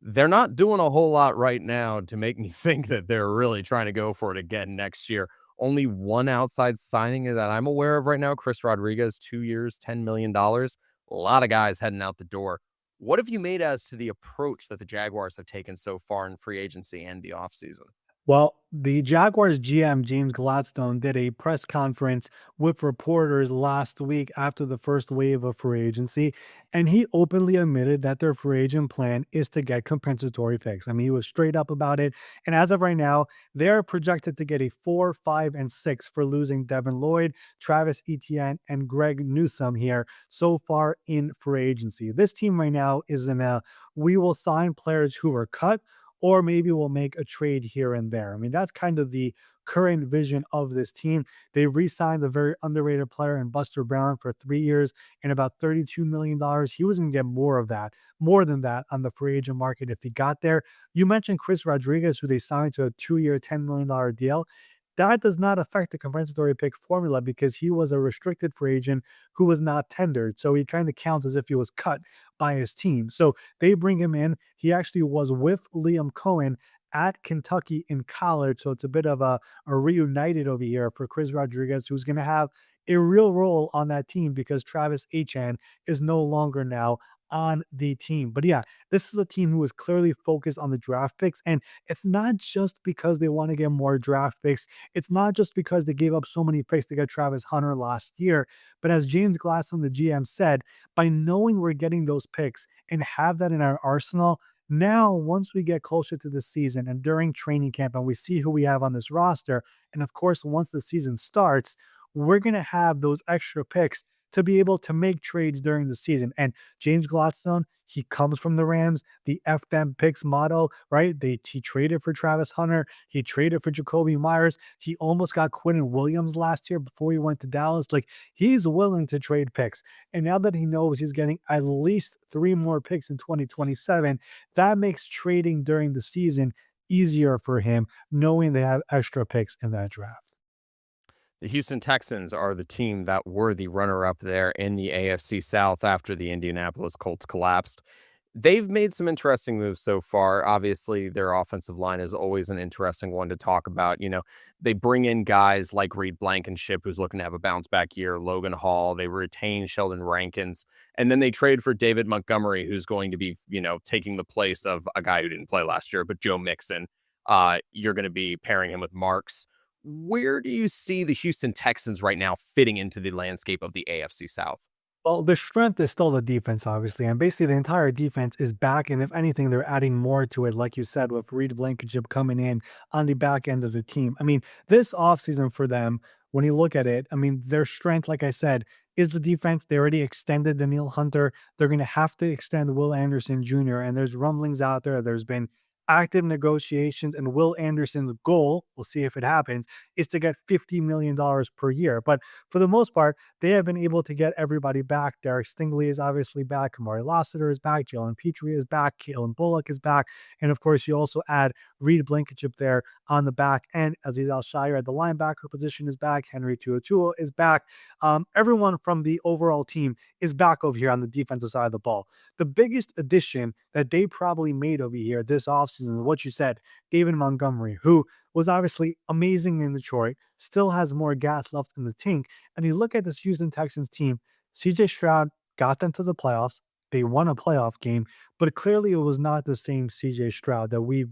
They're not doing a whole lot right now to make me think that they're really trying to go for it again next year. Only one outside signing that I'm aware of right now, Chris Rodriguez, 2 years, $10 million. A lot of guys heading out the door. What have you made as to the approach that the Jaguars have taken so far in free agency and the offseason? Well, the Jaguars GM, James Gladstone, did a press conference with reporters last week after the first wave of free agency, and he openly admitted that their free agent plan is to get compensatory picks. I mean, he was straight up about it. And as of right now, they're projected to get a 4, 5, and 6 for losing Devin Lloyd, Travis Etienne, and Greg Newsome here so far in free agency. This team right now is in a we will sign players who were cut or maybe we'll make a trade here and there. I mean, that's kind of the current vision of this team. They re-signed the very underrated player in Buster Brown for 3 years and about $32 million. He was going to get more of that, more than that on the free agent market if he got there. You mentioned Chris Rodriguez, who they signed to a 2 year, $10 million deal. That does not affect the compensatory pick formula because he was a restricted free agent who was not tendered. So he kind of counts as if he was cut by his team. So they bring him in. He actually was with Liam Cohen at Kentucky in college. So it's a bit of a reunited over here for Chris Rodriguez, who's going to have a real role on that team because Travis Achan is no longer now on the team. But yeah, this is a team who is clearly focused on the draft picks. And it's not just because they want to get more draft picks. It's not just because they gave up so many picks to get Travis Hunter last year. But as James Glasson, the GM, said, by knowing we're getting those picks and have that in our arsenal, now, once we get closer to the season and during training camp and we see who we have on this roster, and of course, once the season starts, we're going to have those extra picks to be able to make trades during the season. And James Gladstone, he comes from the Rams, the F them picks model, right? He traded for Travis Hunter, he traded for Jacoby Myers, he almost got Quentin Williams last year before he went to Dallas. Like he's willing to trade picks. And now that he knows he's getting at least 3 more picks in 2027, that makes trading during the season easier for him knowing they have extra picks in that draft. The Houston Texans are the team that were the runner up there in the AFC South after the Indianapolis Colts collapsed. They've made some interesting moves so far. Obviously, their offensive line is always an interesting one to talk about. They bring in guys like Reed Blankenship, who's looking to have a bounce back year, Logan Hall. They retain Sheldon Rankins, and then they trade for David Montgomery, who's going to be, taking the place of a guy who didn't play last year, but Joe Mixon. You're going to be pairing him with Marks. Where do you see the Houston Texans right now fitting into the landscape of the AFC South? Well, the strength is still the defense, obviously, and basically the entire defense is back. And if anything, they're adding more to it, like you said, with Reed Blankenship coming in on the back end of the team. I mean, this offseason for them, when you look at it, I mean, their strength, like I said, is the defense. They already extended Daniil Hunter. They're going to have to extend Will Anderson Jr., and there's rumblings out there. There's been active negotiations, and Will Anderson's goal, we'll see if it happens, is to get $50 million per year. But for the most part, they have been able to get everybody back. Derek Stingley is obviously back. Kamari Lassiter is back. Jalen Petrie is back. Kalen Bullock is back. And of course, you also add Reed Blankenship there on the back end. Aziz Al-Shire at the linebacker position is back. Henry TuaTua is back. Everyone from the overall team is back over here on the defensive side of the ball. The biggest addition that they probably made over here this offseason is what you said, David Montgomery, who was obviously amazing in Detroit, still has more gas left in the tank. And you look at this Houston Texans team, CJ Stroud got them to the playoffs. They won a playoff game, but clearly it was not the same CJ Stroud that we've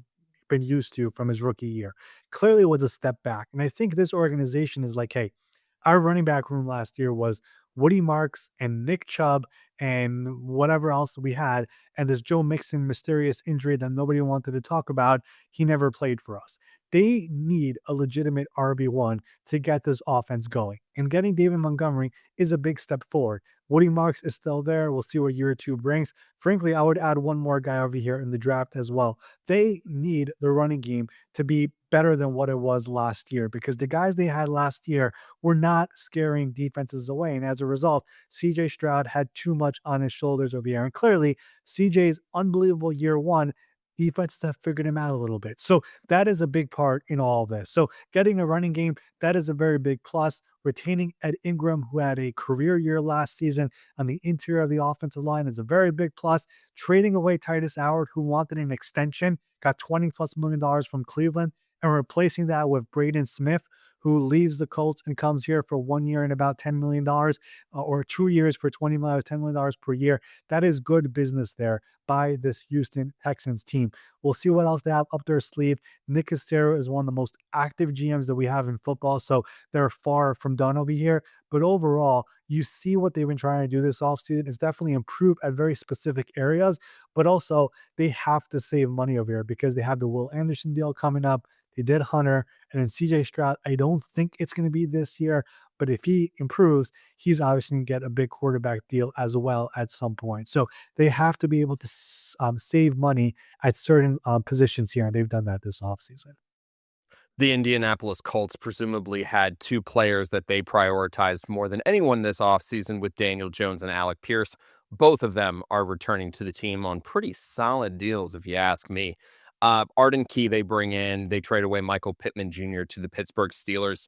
been used to from his rookie year. Clearly it was a step back. And I think this organization is like, hey, our running back room last year was Woody Marks and Nick Chubb and whatever else we had. And this Joe Mixon mysterious injury that nobody wanted to talk about, he never played for us. They need a legitimate RB1 to get this offense going. And getting David Montgomery is a big step forward. Woody Marks is still there. We'll see what year two brings. Frankly, I would add one more guy over here in the draft as well. They need the running game to be better than what it was last year because the guys they had last year were not scaring defenses away. And as a result, CJ Stroud had too much on his shoulders over here. And clearly, CJ's unbelievable year one, defenses have figured him out a little bit. So that is a big part in all of this. So getting a running game, that is a very big plus. Retaining Ed Ingram, who had a career year last season on the interior of the offensive line, is a very big plus. Trading away Titus Howard, who wanted an extension, got $20+ million from Cleveland, and replacing that with Braden Smith, who leaves the Colts and comes here for 1 year and about $10 million, or 2 years for $20 million, $10 million per year. That is good business there by this Houston Texans team. We'll see what else they have up their sleeve. Nick Casterio is one of the most active GMs that we have in football, so they're far from done over here. But overall, you see what they've been trying to do this offseason. It's definitely improved at very specific areas, but also they have to save money over here because they have the Will Anderson deal coming up. They did Hunter, and then CJ Stroud. I don't think it's going to be this year, but if he improves, he's obviously going to get a big quarterback deal as well at some point. So they have to be able to save money at certain positions here, and they've done that this offseason. The Indianapolis Colts presumably had two players that they prioritized more than anyone this offseason with Daniel Jones and Alec Pierce. Both of them are returning to the team on pretty solid deals, if you ask me. Arden Key, they bring in, they trade away Michael Pittman Jr. to the Pittsburgh Steelers.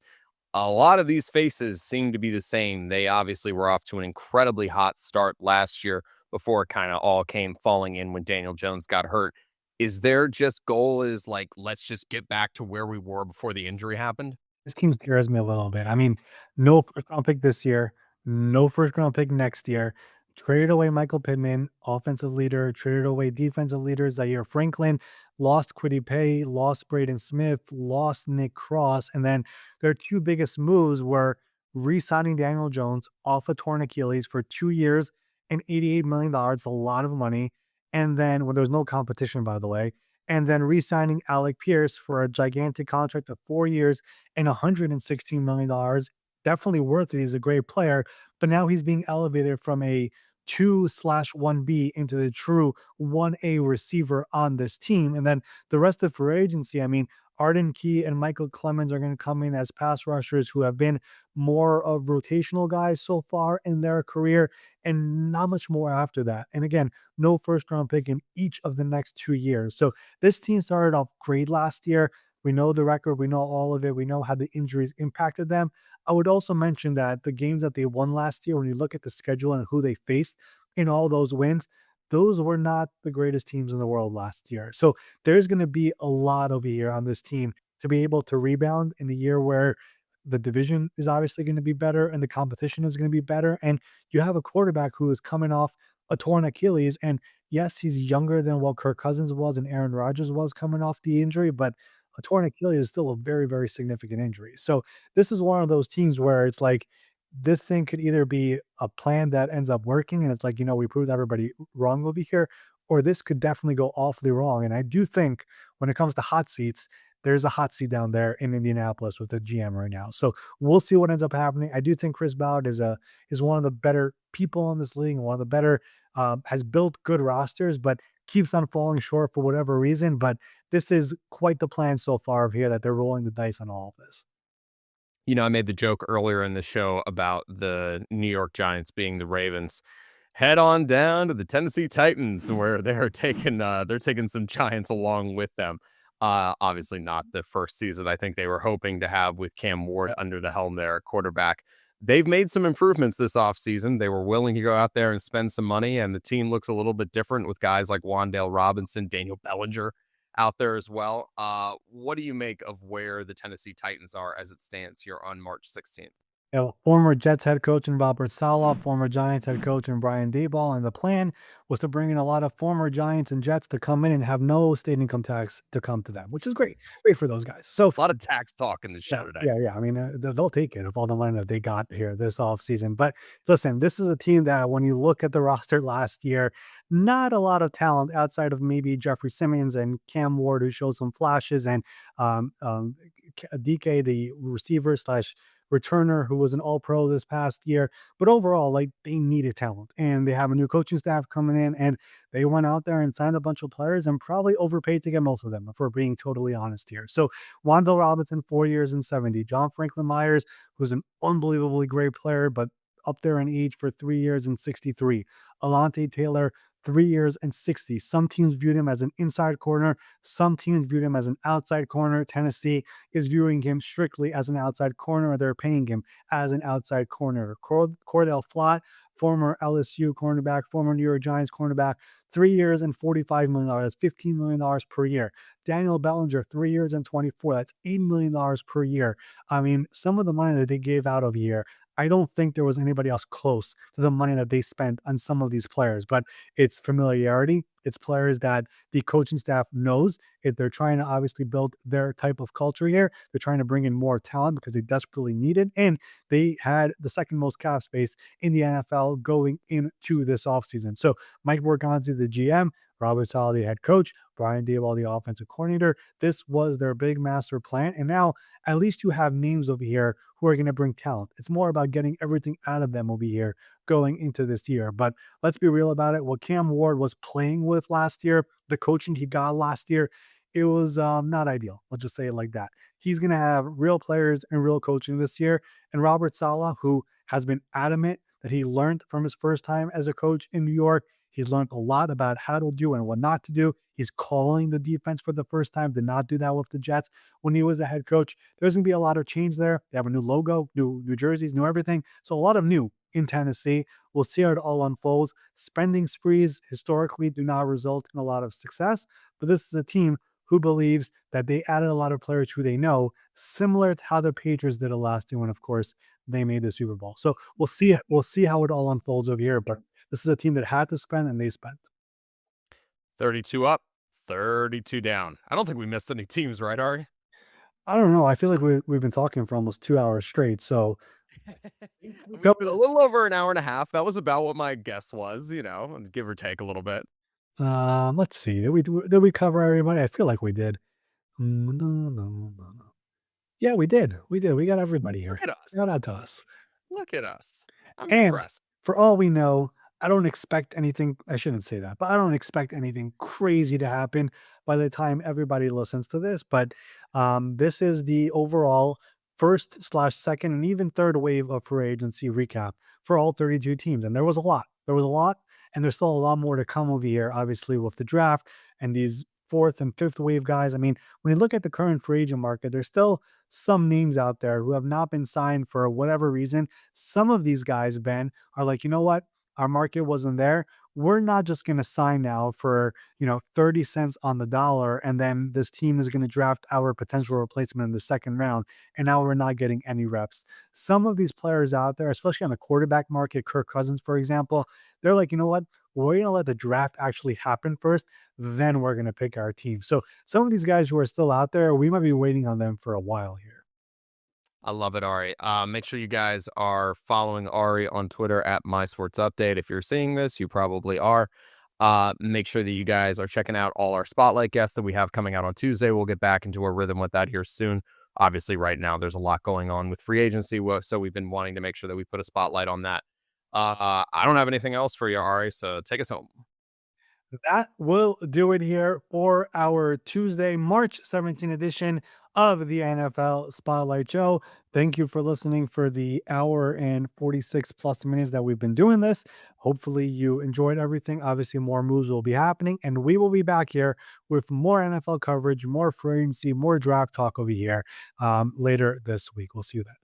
A lot of these faces seem to be the same. They obviously were off to an incredibly hot start last year before it kind of all came falling in when Daniel Jones got hurt. Is their just goal is like, let's just get back to where we were before the injury happened? This team scares me a little bit. I mean, no first round pick this year, no first round pick next year. Traded away Michael Pittman, offensive leader, traded away defensive leader Zaire Franklin, lost Quiddy Pay, lost Braden Smith, lost Nick Cross. And then their two biggest moves were re signing Daniel Jones off a torn Achilles for 2 years and $88 million, a lot of money. And then, when there's no competition, by the way, and then re-signing Alec Pierce for a gigantic contract of 4 years and $116 million. Definitely worth it. He's a great player, but now he's being elevated from a 2/1B into the true 1A receiver on this team. And then the rest of free agency, I mean, Arden Key and Michael Clemens are going to come in as pass rushers who have been more of rotational guys so far in their career and not much more after that. And again, no first round pick in each of the next 2 years. So this team started off great last year. We know the record, we know all of it, we know how the injuries impacted them. I would also mention that the games that they won last year, when you look at the schedule and who they faced in all those wins, those were not the greatest teams in the world last year. So there's going to be a lot over here on this team to be able to rebound in a year where the division is obviously going to be better and the competition is going to be better. And you have a quarterback who is coming off a torn Achilles. And yes, he's younger than what Kirk Cousins was and Aaron Rodgers was coming off the injury, but a torn Achilles is still a very, very significant injury. So this is one of those teams where it's like this thing could either be a plan that ends up working and it's like, we proved everybody wrong over here, or this could definitely go awfully wrong. And I do think when it comes to hot seats, there's a hot seat down there in Indianapolis with the GM right now. So we'll see what ends up happening. I do think Chris Ballard is one of the better people in this league, and one of the better has built good rosters, but keeps on falling short for whatever reason. But this is quite the plan so far of here that they're rolling the dice on all of this. I made the joke earlier in the show about the New York Giants being the Ravens. Head on down to the Tennessee Titans, where they're taking some Giants along with them. Obviously not the first season I think they were hoping to have with Cam Ward under the helm there at quarterback. They've made some improvements this offseason. They were willing to go out there and spend some money, and the team looks a little bit different with guys like Wandale Robinson, Daniel Bellinger out there as well. What do you make of where the Tennessee Titans are as it stands here on March 16th? Former Jets head coach and Robert Saleh, former Giants head coach and Brian Daboll, and the plan was to bring in a lot of former Giants and Jets to come in and have no state income tax to come to them, which is great, great for those guys. So A lot of tax talk in the yeah, show today. yeah, yeah. I mean, they'll take it of all the money that they got here this offseason. But listen, this is a team that when you look at the roster last year, not a lot of talent outside of maybe Jeffrey Simmons and Cam Ward, who showed some flashes, and DK, the receiver slash returner, who was an all pro this past year. But overall, like, they needed talent, and they have a new coaching staff coming in, and they went out there and signed a bunch of players and probably overpaid to get most of them, if we're being totally honest here. So Wandale Robinson, 4 years and 70. John Franklin Myers, who's an unbelievably great player, but up there in age for 3 years and 63. Alante Taylor, 3 years and 60. Some teams viewed him as an inside corner. Some teams viewed him as an outside corner. Tennessee is viewing him strictly as an outside corner, or they're paying him as an outside corner. Cordell Flott, former LSU cornerback, former New York Giants cornerback, 3 years and $45 million. That's $15 million per year. Daniel Bellinger, 3 years and 24. That's $8 million per year. I mean, some of the money that they gave out of here, I don't think there was anybody else close to the money that they spent on some of these players, but it's familiarity. It's players that the coaching staff knows. If they're trying to obviously build their type of culture here, they're trying to bring in more talent because they desperately need it. And they had the second most cap space in the NFL going into this offseason. So Mike Borgonzi, the GM, Robert Saleh, the head coach, Brian Daboll, the offensive coordinator. This was their big master plan. And now at least you have names over here who are going to bring talent. It's more about getting everything out of them over here going into this year. But let's be real about it. What Cam Ward was playing with last year, the coaching he got last year, it was not ideal. Let's just say it like that. He's going to have real players and real coaching this year. And Robert Saleh, who has been adamant that he learned from his first time as a coach in New York, he's learned a lot about how to do and what not to do. He's calling the defense for the first time. Did not do that with the Jets when he was the head coach. There's going to be a lot of change there. They have a new logo, new jerseys, new everything. So a lot of new in Tennessee. We'll see how it all unfolds. Spending sprees historically do not result in a lot of success, but this is a team who believes that they added a lot of players who they know, similar to how the Patriots did it last year when, of course, they made the Super Bowl. So we'll see. We'll see how it all unfolds over here. But this is a team that had to spend, and they spent. 32 up, 32 down. I don't think we missed any teams, right, Ari? I don't know. I feel like we've been talking for almost 2 hours straight. So A little over an hour and a half. That was about what my guess was, give or take a little bit. let's see. Did we cover everybody? I feel like we did. No, no, no, no. Yeah, we did. We did. We got everybody here. Look at us. Shout out to us. Look at us. I'm And impressed. for all we know, I don't expect anything. I shouldn't say that, but I don't expect anything crazy to happen by the time everybody listens to this. But this is the overall first slash second and even third wave of free agency recap for all 32 teams. And there was a lot. There was a lot, and there's still a lot more to come over here, obviously, with the draft and these fourth and fifth wave guys. I mean, when you look at the current free agent market, there's still some names out there who have not been signed for whatever reason. Some of these guys, Ben, are like, you know what? Our market wasn't there. We're not just going to sign now for, 30 cents on the dollar. And then this team is going to draft our potential replacement in the second round. And now we're not getting any reps. Some of these players out there, especially on the quarterback market, Kirk Cousins, for example, they're like, you know what? We're going to let the draft actually happen first. Then we're going to pick our team. So some of these guys who are still out there, we might be waiting on them for a while here. I love it, Ari. Make sure you guys are following Ari on Twitter at MySportsUpdate. If you're seeing this, you probably are. Make sure that you guys are checking out all our spotlight guests that we have coming out on Tuesday. We'll get back into a rhythm with that here soon. Obviously, right now there's a lot going on with free agency, so we've been wanting to make sure that we put a spotlight on that. I don't have anything else for you, Ari, so take us home. That will do it here for our Tuesday, March 17th edition of the NFL Spotlight Show. Thank you for listening for the hour and 46 plus minutes that we've been doing this. Hopefully, you enjoyed everything. Obviously, more moves will be happening, and we will be back here with more NFL coverage, more free agency, more draft talk over here later this week. We'll see you then.